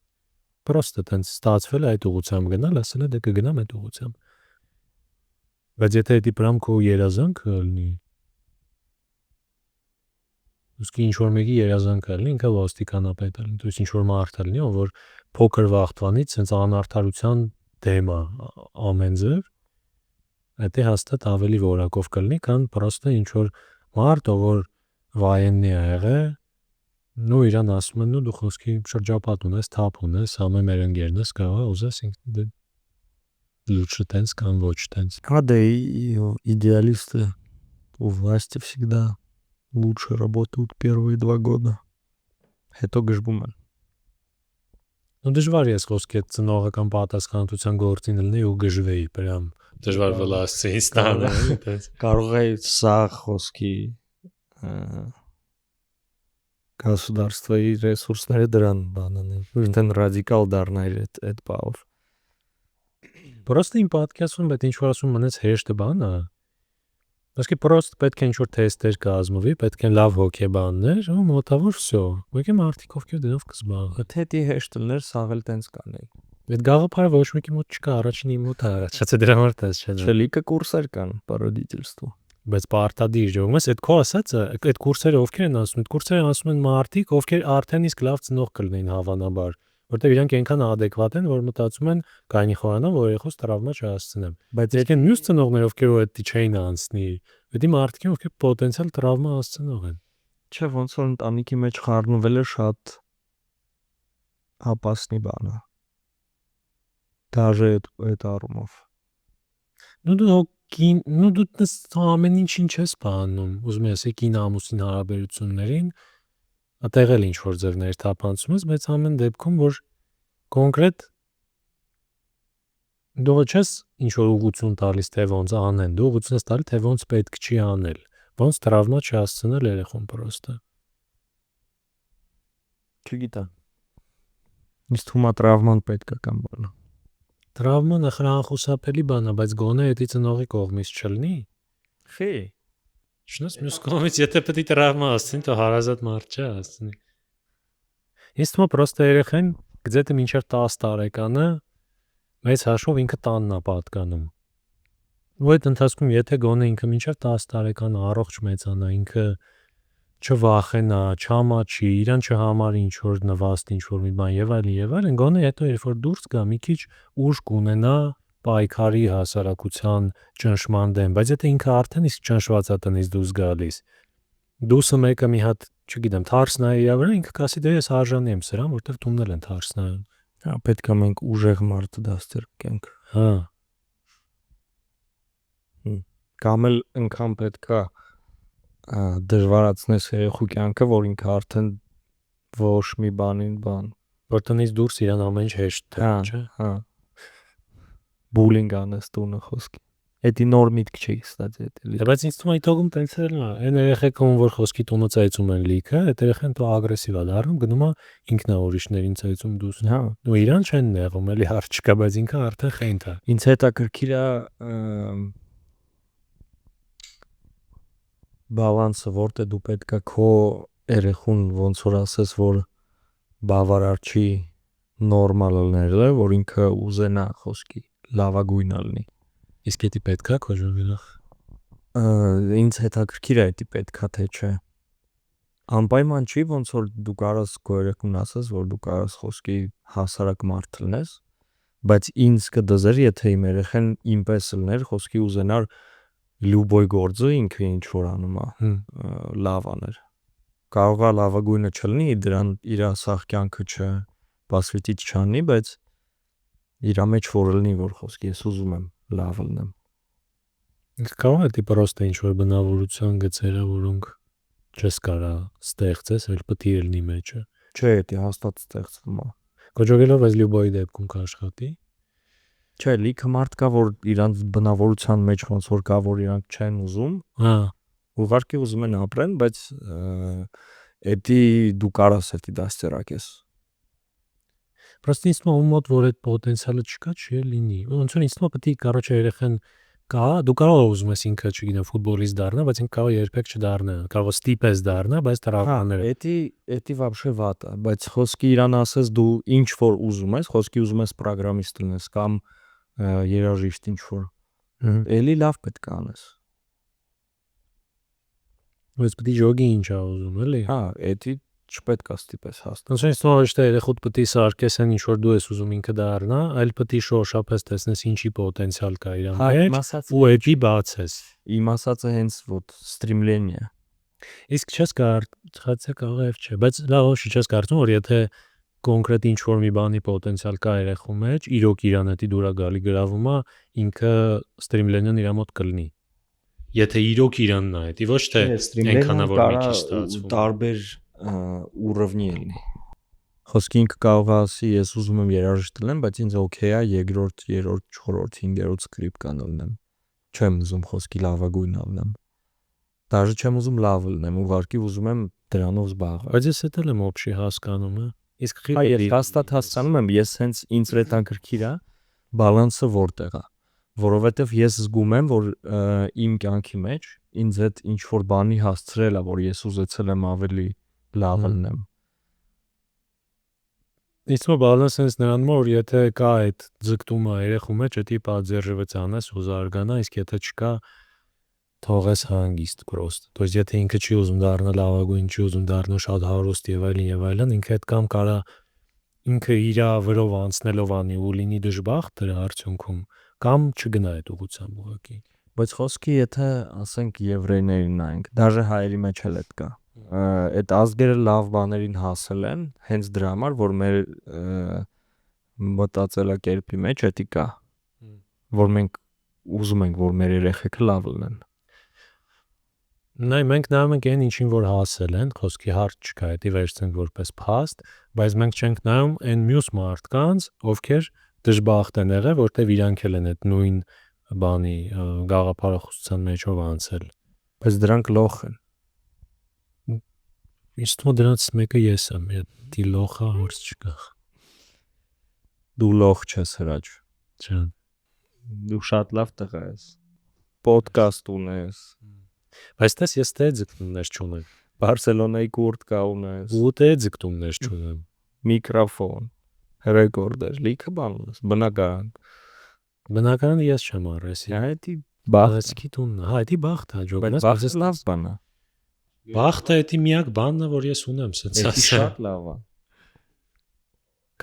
Պրոստը տենց ստացվել է այդ ուղղությամբ գնալ, ասել է դե կգնամ այդ ուղղությամբ։ Բայց եթե դա պրամ քո երազանքը լինի, իսկ ինչ որ մեկի երազանքը լինի, ինքը ոստիկանապետ է լինի, դու ինչ որ մարդ է լինի, ով որ փոքր վաղտվանից sense անարդարության դեմ է ամեն ձև, դա հաստատ ավելի որակով կլինի, քան պրոստը ինչ որ մարդ, ով որ վայեննի է եղել, նո իրան ասում են, նո դու խոսքի շրջապատ ունես, թափ ունես, ամեն մեր ընկերն ես, կարող ուզես ինքը лучше тенс, кан ոչ тенс. Да и идеалисты у власти всегда лучше работают первые 2 года. Հետո գժվում են։ Ну դժվար է խոսքի ծնողական պատասխանատվության գործին լինի ու գժվեի, прям դժվար վլասցի ստանը, այդպես։ Կարող է սա խոսքի государствоի ռեսուրսները դրան բանանեն։ Որտեն ռադիկալ դառնայր այդ բաղով։ Պրոստը իմ պատկասում պետք ինչ որ ասում մնաց հեշտ բան է։ Ոսկե պրոստ պետք է ինչ որ թեստեր կազմվի, պետք է լավ հոգեբաններ, ու մոտավոր всё։ Եկե մարդիկ ովքեր դրանով կզբաղվեն։ Թե դի հեշտ լիներ, սաղ էլ տենց կանեի։ Այդ գաղափարը ոչ մեկի մոտ չկա, առաջինի մոտ է առաջ։ Չէ՞ դրա համար տես չէ։ Չլիկը կուրսեր կան по родительству։ Բայց պարտադիր ջողում ես, այդ քո ասածը, այդ կուրսերը ովքեր են ասում, այդ կուրսերը ասում են մարդիկ, ովքեր արդեն իսկ լավ ծնող կլինեն հավանաբար, որտեղ իրանք այնքան adekvat են, որ մտածում են կայնի խորանան, որ երեխոս տրավմա չհասցնեմ։ Բայց եթե մյուս ծնողներ ովքեր որ դա չէին անցնի, դա մարդիկ են, ովքեր պոտենցիալ տրավմա հասցնող են։ Չէ, ոնց որ ընտանիքի մեջ խառնվել է շատ опасный բան է։ Даже այդ առումով։ Ну դու ամեն ինչին չես բանում, ուզում ես եկին ամուսին հարաբերություններին, ատեղել ինչ որ ձևներ թափանցում ես, բայց ամեն դեպքում որ կոնկրետ դու չես ինչ որ ուղղություն տալիս թե ոնց անեն, դու ուղղություն ես տալի թե ոնց պետք չի անել, ոնց տրավմա չհասցնել երեխուն պրոստը։ Չգիտեմ։ Ինձ թվում է տրավման պետք է կամ բան։ Տրավման խրախուսապելի բան է, բայց գոնե դա ծնողի կողմից չլինի։ Խի։ Շնորհս մյուս կողմից եթե պետք է տրավմա ասցին, то հարազատ մարդ չէ ասցնի։ Ինձ թվում է պրոստը երեխան գծեթե մինչև 10 տարեկանը մեծ հաշվով ինքը տանն է պատկանում։ Ու այդ ընթացքում եթե գոնե ինքը մինչև 10 տարեկան առողջ մեծանա, ինքը չվախենա, չամաչի, իրան չհամարի ինչ որ նվաստ, ինչ որ մի բան եւ այլն, գոնե հետո երբ որ դուրս գա, մի քիչ ուժ կունենա պայքարի հասարակության ճնշման դեմ, բայց եթե ինքը արդեն իսկ ճնշված է տնից դուրս գալիս, դուսը մեկը մի հատ, չգիտեմ, թարս նայի իր վրա, ինքը կասի դե ես արժանի եմ սրան, որտեվ տունն էլ են թարս նայում։ Հա, պետք է մենք ուժեղ մարդ դաստիարակենք։ Հա։ Կամ էլ անգամ պետք է դժվարացնես երեխու կյանքը, որ ինքը արդեն ոչ մի բանին բան, որ տնից դուրս իրան ամեն ինչ հեշտ է, չէ՞։ հա։ Բուլինգ անես տունը խոսքի։ Էդի նոր միտք չի ստացել էլի։ Բայց ինձ թվում է իտոգում տենց էլ նա, այն երեխեքը ում որ խոսքի տունը ծայծում են լիքը, այդ երեխան તો ագրեսիվ է դառնում, գնում է ինքն է ուրիշներին ծայծում դուս։ Հա, Ու իրան չեն նեղում, էլի հարց չկա, բայց ինքը արդեն խենթ է։ ինձ հետաքրքիր է բալանսը, որտեղ դու պետք է քո երեխուն ոնց որ ասես, որ բավարար չի նորմալ լինել, որ ինքը ուզենա խոսքի լավագույնը լինի։ Իսկ դա պետք է քո ժողովուրդ։ Ինձ հետաքրքիր է դա պետքա թե չէ։ Անպայման չի, ոնց որ դու կարաս քո երեխուն ասես, որ դու կարաս խոսքի հասարակ մարդ լինես, բայց ինձ կդզեր, եթե իմ երեխան ինպես լիներ, խոսքի ուզենար լյուբոյ գործը ինքը ինչ որ անում է, լավ աներ։ Կարող է լավագույնը չլինի, դրան իր սախ կյանքը չպասվիտից չանի, բայց իր մեջ որ լինի, որ խոսքի ես ուզում եմ լավ լինեմ։ Կարող է դա պրոստը ինչ որ բնավորության գծերը, որոնք չես կարա ստեղծես, այլ պետք է լինի մեջը։ Չէ, դա հաստատ ստեղծվում է։ Կոջոգելով այս լյուբոյի դեպքում կաշխատի։ Չէ, լիքը մարդ կա, որ իրանց բնավորության մեջ ոնց որ կա, որ իրանք չեն ուզում, Հա, ուղղակի ուզում են ապրեն, բայց էդի դու կարաս էդի դաստիարակես։ Պրոստը ինձ թվում է ում մոտ որ այդ պոտենցիալը չկա, չի լինի։ Ոնց որ ինձ թվում է պետք է կարոջը երեխան կա, դու կարող ես ուզում ես ինքը, չգիտեմ, ֆուտբոլիստ դառնա, բայց ինքը կարող է երբեք չդառնա, կարող է ստիպես դառնա, բայց տրավմաները։ Էդի вообще վատ է, բայց խոսքի իրան ասես դու ինչ որ ուզում ես, խոսքի ուզում ես պրոգրամիստ լինես կամ երաժիշտ ինչ որ։ Էլի լավ պետք է անես։ Բայց պետք է ժոգի ինչ ա ուզում, էլի։ Հա, էդի չպետք է ստիպես հաստատ։ Ոնց որ ինձ թվում է ոչ թե երեխուդ պետք է սարքես այն ինչ որ դու ես ուզում ինքը դառնա, այլ պետք է շոշափես տեսնես ինչի պոտենցիալ կա իր մեջ ու էջի բացես։ Իմ ասածը հենց ոտ ստրիմլենիա։ Իսկ չես կարող է չէ, բայց լավ ոչ չես կարծում որ եթե կոնկրետ ինչ որ մի բանի պոտենցիալ կա երեխու մեջ, իրոք իրան էդի դուրա գալի գրավում է, ինքը ստրիմլենիան իր մոտ կլինի։ Եթե իրոք իրանն է, դա ոչ թե այնքանա որ մի քիչ ստացվում։ Տարբեր ուռովնի լինի։ Խոսքի ինքը կարող է ասի, ես ուզում եմ երաժիշտ լինեմ, բայց ինձ օքեյ է երկրորդ, երրորդ, չորրորդ, հինգերորդ սկրիպկան լինեմ։ Չեմ ուզում խոսքի լավագույնն լինեմ։ Դաժե չեմ ուզում լավ լինեմ, ուղղակի ուզում եմ դրանով զբաղվել։ Բայց ես դա էլ եմ օբշի հասկանում, Իսկ ես հաստատ հասկանում եմ, ես հենց ինձ հետաքրքիր է բալանսը որտեղ է, որովհետև ես զգում եմ, որ իմ կյանքի մեջ ինձ այդ ինչ որ բանի հասցրել է, որ ես ուզեցել եմ ավելի լավ լինեմ։ Իսկ բալանսը նրանում որ եթե կա այդ ձգտումը երեխու մեջ, դա պատժերժվեց անես ու զարգանա, իսկ եթե չկա, թողես հանգիստ պրոստ։ То есть եթե ինքը չի ուզում դառնալ լավագույն, չի ուզում դառնալ շատ հարուստ եւ այլն, ինքը այդ կամ կարա ինքը իր վրով անցնելով անի ու լինի դժբախտ դրա արդյունքում, կամ չգնա այդ ուղղությամբ ուղղակի։ Բայց խոսքի եթե ասենք եվրեյներին նայենք, դաժե հայերի մեջ էլ այդ կա։ Այդ ազգերը լավ բաներին հասել են հենց դրա համար, որ մեր մտածելակերպի մեջ էդի կա, որ մենք ուզում ենք, որ մեր երեխեքը լավ լինեն։ Նայ մենք նայում ենք այն ինչին որ հասել են, խոսքի հարց չկա, դա վերցնենք որպես փաստ, բայց մենք չենք նայում այն մյուս մարդկանց, ովքեր դժբախտ են եղել, որտեվ իրանք էլ են այդ նույն բանի գաղափարախոսության մեջով անցել։ Բայց դրանք լոխ են։ Ինձ թվում է դրանց մեկը ես եմ, դա լոխա հորս չկա։ Դու լոխ չես հրաչ։ Ջան։ Դու շատ լավ տղա ես։ Պոդքաստ ունես։ Բայց տես ես տե ձգտումներ չունեմ։ Բարսելոնայի կուրտկա ունես, Ու տե ձգտումներ չունեմ։ միկրոֆոն, ռեկորդեր, լիքը բան ունես, բնակարան։ Բնակարանը ես չեմ առեսի։ Դա բախտ, Բախտի տունն է։ Հա, դա բախտ է, բայց բախտը լավ բան է։ Բախտը դա միակ բանն է, որ ես ունեմ, սենց Դա ասեմ։ շատ լավ է։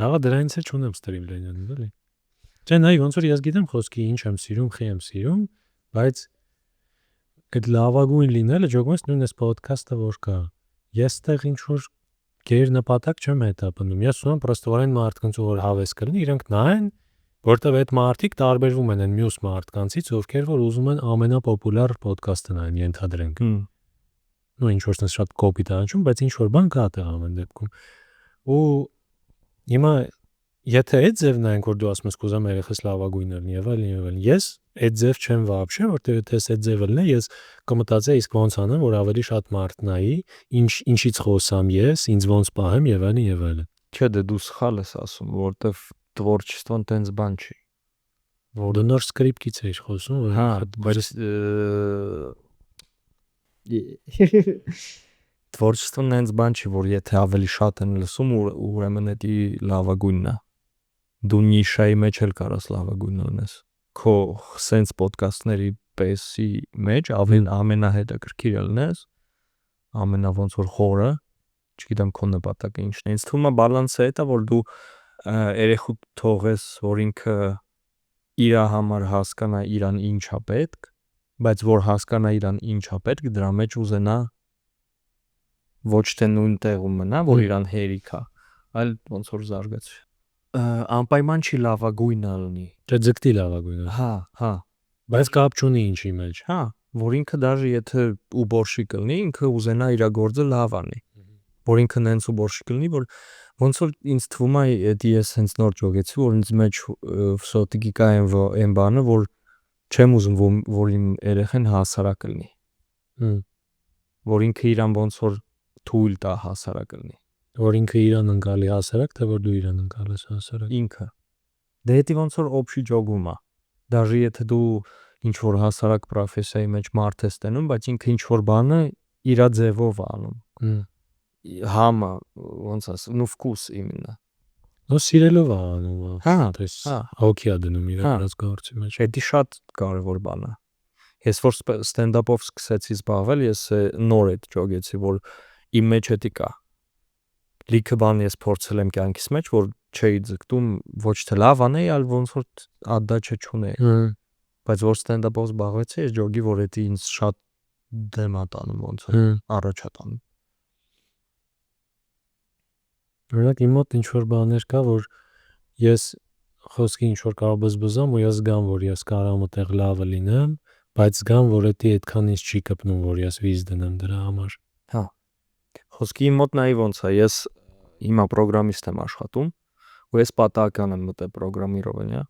Կաղա դրանից էլ չունեմ ստրիմլենյանը, էլի։ Չէ, նայ ոնց որ ես գիտեմ խոսքի ինչ եմ սիրում, խի եմ սիրում, բայց այդ լավագույն լինելը ճոգմես նույն էս ոդքասթը որ կա։ Ես տեղ ինչ որ գեր նպատակ չեմ հետապնդում։ Ես ունեմ պրոստովարեն մարդկանց որ հավես կլինի, իրանք նայեն, որտեվ այդ մարդիկ տարբերվում են այն մյուս մարդկանցից, ովքեր որ ուզում են ամենապոպուլյար ոդքասթը նայեն, ենթադրենք։ Նույն ինչ որ sense շատ կոպիտ անջում, բայց ինչ որ բան կա տեղ ամեն դեպքում։ Ու հիմա եթե այդ ձևն այն որ դու ասում ես կուզեմ երեխս լավագույնն լինի եւ այլն, ես այդ ձև չեմ вообще, որտեվ եթե այդ ձևը լինի, ես կմտածեի իսկ ոնց անեմ, որ ավելի շատ մարդ նայի, ինչից խոսամ ես, ինձ ոնց պահեմ եւ այլն եւ այլն։ Չէ, դե դու սխալ ես ասում, որտեվ տворчествոն տենց բան չի։ Որ դու նոր սկրիպտից էիր խոսում, որ Հա, բայց տворчествոն տենց բան չի, որ եթե ավելի շատ են լսում, ուրեմն դա լավագույնն է։ Դու նիշայի մեջ էլ կարաս լավագույնը լինես։ Քո sense podcast-ների պես-ի մեջ ամենահետաքրքիրը լինես, ամենա ոնց որ խորը, չգիտեմ քո նպատակը ինչն է։ Ինձ թվում է բալանսը դա որ դու երեխու թողես, որ ինքը իր համար հասկանա իրան ինչա պետք, բայց որ հասկանա իրան ինչա պետք, դրա մեջ ուզենա ոչ թե նույն տեղում մնա, որ իրան հերիք է, այլ ոնց որ զարգացի։ Անպայման չի լավագույնը լինի։ Չէ, ձգտի լավագույնը։ Հա։ Բայց կապ չունի ինչի մեջ։ Հա, որ ինքը դաժե եթե ուբորշի կլինի, ինքը ուզենա իր գործը լավ անի։ Որ ինքը նենց ուբորշի կլինի, որ ոնց որ ինձ թվում է, դա ես հենց նոր ճոգեցի, որ ինձ մեջ վսոտիկի կա այն բանը, որ չեմ ուզում, որ իմ երեխան հասարակ լինի։ Որ ինքը իրան ոնց որ թույլ տա հասարակ լինի։ Որ ինքը իրան ընկալի հասարակ, թե որ դու իրան ընկալես հասարակ։ Ինքը։ Դե դա ոնց որ օբշի ճոգում է։ Դաժե եթե դու ինչ որ հասարակ պրոֆեսիայի մեջ մարդ ես տենում, բայց ինքը ինչ որ բանը իր ձևով է անում։ Համա, ոնց ասեմ, ну вкус именно։ Ну սիրելով է անում։ Հա, То есть հոգի է դնում իր արած գործի մեջ։ Դա շատ կարևոր բան է։ Ես որ ստենդափով սկսեցի զբաղվել, ես նոր այդ ճոգեցի, որ իմ մեջ դա կա։ Լիքը բան ես փորձել եմ կյանքիս մեջ, որ չէի ձգտում ոչ թե լավ անեի, այլ ոնց որ ադաչը չունեի։ Բայց որ ստենդափով զբաղվեցի, ես ճոգի, որ դա ինձ շատ դեմ է տանում, ոնց որ առաջ է տանում։ Օրինակ իմ մոտ ինչ որ բաներ կա, որ ես խոսքի ինչ որ կարող բզբզամ ու ես զգամ, որ ես կարամ այդտեղ լավը լինեմ, բայց զգամ, որ դա այդքան ինձ չի կպնում, որ ես վիզ դնեմ դրա համար։ Հա։ Խոսքի իմ մոտ նայի ոնց է, ես հիմա պրոգրամիստ եմ աշխատում, ու ես պատահական եմ մտել պրոգրամիրովանյա։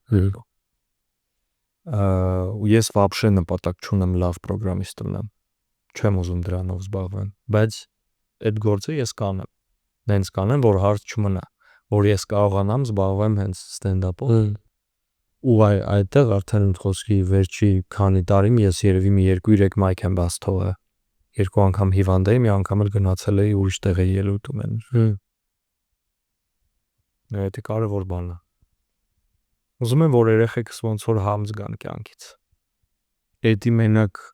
Ու ես вообще նպատակ չունեմ լավ պրոգրամիստ լինեմ։ Չեմ ուզում դրանով զբաղվել, բայց այդ գործը ես կանեմ։ Նենց կանեմ, որ հարց չմնա, որ ես կարողանամ զբաղվեմ հենց ստենդափով։ Ու այդտեղ արդեն խոսքի վերջի քանի տարին ես երևի մի 2-3 մայք եմ բաց թողել։ 2 անգամ հիվանդ էի, մի անգամ էլ գնացել էի ուրիշ տեղ էի ելույթում են։ Դա կարևոր բան է։ Ուզում եմ որ երեխեքս ոնց որ համ զգան կյանքից։ Դա մենակ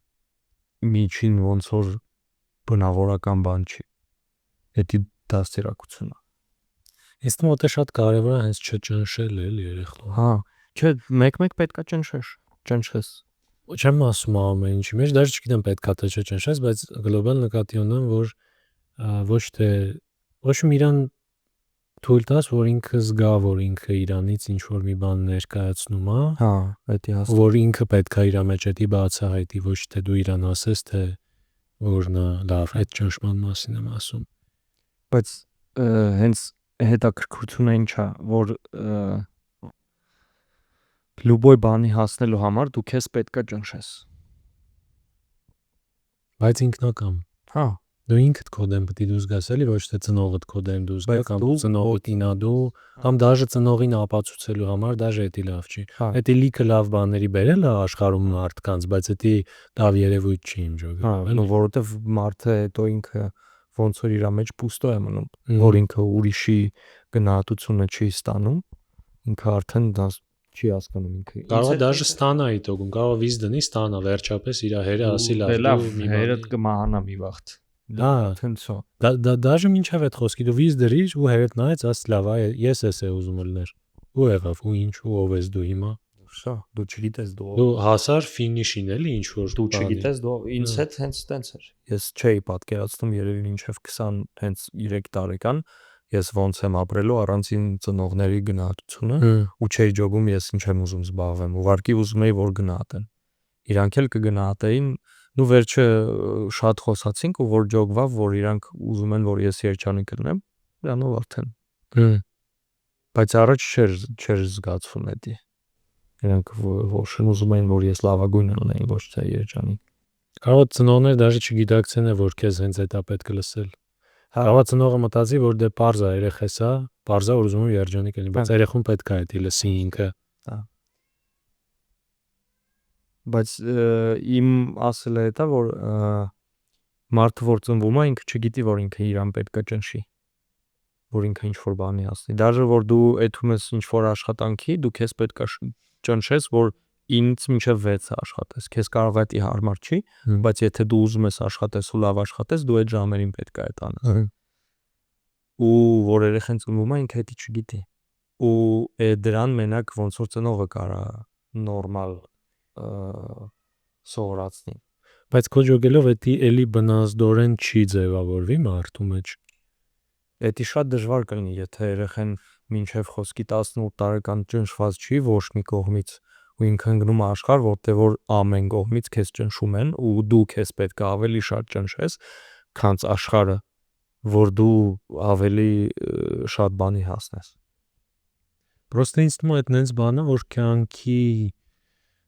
միջին ոնց որ բնավորական բան չի։ Դա դաստիարակություն է։ Ինձ թվում է շատ կարևոր է հենց չճնշել էլի երեխան։ Հա, չէ, մեկ պետքա ճնշես։ Չեմ ասում ամեն ինչի մեջ, դեռ չգիտեմ պետքա թե չճնշես, բայց գլոբալ նկատի ունեմ, որ ոչ մի իրան թույլ տաս, որ ինքը զգա, որ ինքը իրանից ինչ որ մի բան ներկայացնում է։ Հա, դա հաստատ։ Որ ինքը պետքա իր մեջ դա բացահայտի, ոչ թե դու իրան ասես, թե որ նա լավ, այդ ճնշման մասին եմ ասում։ Բայց հենց հետաքրքրությունը ինչ է, որ լուբոյ բանի հասնելու համար դու քեզ պետքա ճնշես։ Բայց ինքնակամ։ Հա, Դու ինքդ կոդեմ պետք է դուրս գաս էլի, ոչ թե ծնողդ կոդեմ դուրս գա կամ ծնողը տինա դու կամ դաժե ծնողին ապացուցելու համար դաժե էդի լավ չի։ Էդի լիքը լավ բաների բերել է աշխարհում մարդկանց, բայց էդի լավ երևույթ չի իմ ժողովուրդ։ Որովհետև մարդը հետո ինքը ոնց որ իր մեջ պուստո է մնում, որ ինքը ուրիշի գնահատությունը չի ստանում, ինքը արդեն դա չի հասկանում ինքը։ Կարող է դաժե ստանա իտոգում, կարող է վիզ դնի ստանա, վերջապես իր հերը ասի լավ, հերդ կմահանա մի վաղ։ Դա թենցո։ Դա դաժե մինչև այդ խոսքի դու վիզ դրիր ու հերդ նայեց, ասի լավ, ես էս է ուզում ելներ։ Ու եղավ, ու ինչ, ու ով ես դու հիմա։ Շա, դու չգիտես դու։ Դու հասար ֆինիշին էլի ինչ որ դու չգիտես դու ինձ հետ հենց տենց էր։ Ես չէի պատկերացնում երևի մինչև 20 հենց 3 տարեկան ես ոնց եմ ապրելու առանց իմ ծնողների գնահատությունը ու չէի ջոգում ես ինչ եմ ուզում զբաղվեմ։ Ուղղակի ուզում էի որ գնահատեն։ Իրանք էլ կգնահատեին, ու վերջը շատ խոսացինք ու որ ջոգվավ որ իրանք ուզում են որ ես երջանիկ լինեմ, դրանով արդեն։ Բայց առաջ չէր զգացվում էդի։ Իրանք որ ուզում էին որ ես լավագույնը լինեի, ոչ թե երջանիկ։ Կարող է ծնողները դաժե չգիտակցեն որ քեզ հենց էտա պետք է լսել։ Կարող է ծնողը մտածի որ դե պարզա երեխես է, պարզա որ ուզում է երջանիկ լինի, բայց երեխուն պետք է էդի լսի ինքը։ Բայց իմ ասելը է դա որ մարդը որ ծնվում է ինքը չգիտի որ ինքը իրան պետք է ճնշի, որ ինքը ինչ որ բանի հասնի։ Դաժե որ դու այդում ես ինչ որ աշխատանքի, դու քեզ պետք է ճնշես որ ինձ մինչև 6 աշխատես։ Քեզ կարող է դա հարմար չի, բայց եթե դու ուզում ես աշխատես ու լավ աշխատես, դու այդ ժամերին պետք է այդ անես։ Ու որ երեխան ծնվում է ինքը դա չգիտի։ Ու դրան մենակ ոնց որ ծնողը կարա նորմալ սովորացնի։ Բայց քո ջոգելով էդի էլի բնազդորեն չի ձևավորվի մարդու մեջ։ Դա շատ դժվար կլինի, եթե երեխան մինչև խոսքի 18 տարեկան ճնշված չի ոչ մի կողմից ու ինքը ընկնում է աշխարհ, որտեղ որ ամեն կողմից քեզ ճնշում են ու դու քեզ պետք է ավելի շատ ճնշես, քան աշխարհը, որ դու ավելի շատ բանի հասնես։ Պրոստը ինձ թվում է այդ նենց բանը, որ կյանքի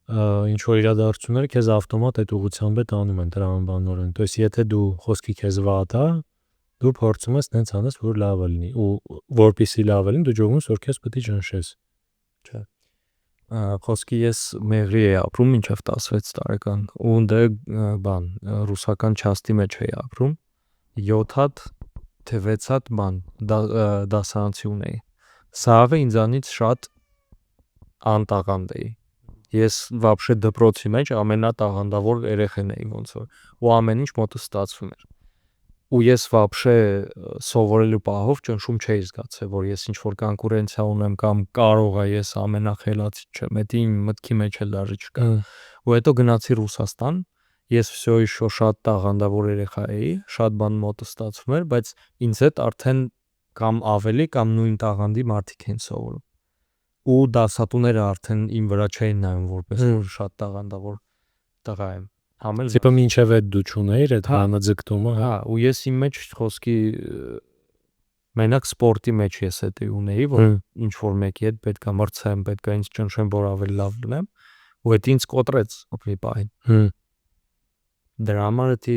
ինչ որ իրադարձությունները քեզ ավտոմատ այդ ուղղությամբ է տանում են տրամաբանորեն։ То есть եթե դու խոսքի քեզ վատ է, դու փորձում ես նենց անես, որ լավը լինի ու որպեսզի լավը լինի, դու ջողում ես որ քեզ պետք է ճնշես։ Չէ։ Խոսքի ես մեղրի էի ապրում մինչև 16 տարեկան ու դե բան ռուսական չաստի մեջ էի ապրում 7 հատ թե 6 հատ բան դասարանցի ունեի։ Սաղը ինձանից շատ անտաղանդ էի։ Ես вообще դպրոցի մեջ ամենատաղանդավոր երեխան էի ոնց որ ու ամեն ինչ մոտս ստացվում էր։ Ու ես вообще սովորելու պահով ճնշում չէի զգացել, որ ես ինչ որ կոնկուրենցիա ունեմ կամ կարող է ես ամենախելացի չեմ, դա իմ մտքի մեջ էլ դաժե չկա։ Ու հետո գնացի Ռուսաստան, ես всё еще շատ տաղանդավոր երեխա էի, շատ բան մոտս ստացվում էր, բայց ինձ հետ արդեն կամ ավելի կամ նույն տաղանդի մարդիկ են սովորում։ Ու դասատուները արդեն իմ վրա չէին նայում որպես որ շատ տաղանդավոր տղա եմ։ Տիպը մինչև այդ դու չունեիր այդ բանը ձգտումը։ Հա, ու ես իմ մեջ խոսքի մենակ սպորտի մեջ ես դա ունեի, որ ինչ որ մեկի հետ պետք է մրցեմ, պետք է ինձ ճնշեմ, որ ավելի լավ լինեմ, ու դա ինձ կոտրեց մի պահին։ Դրա համար դա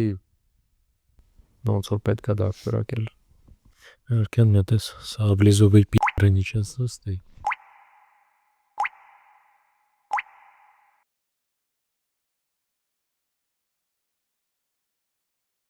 ոնց որ պետք է դարձրակել։ Արքան մտես սաբլիզովի պիռենի չես ոստի։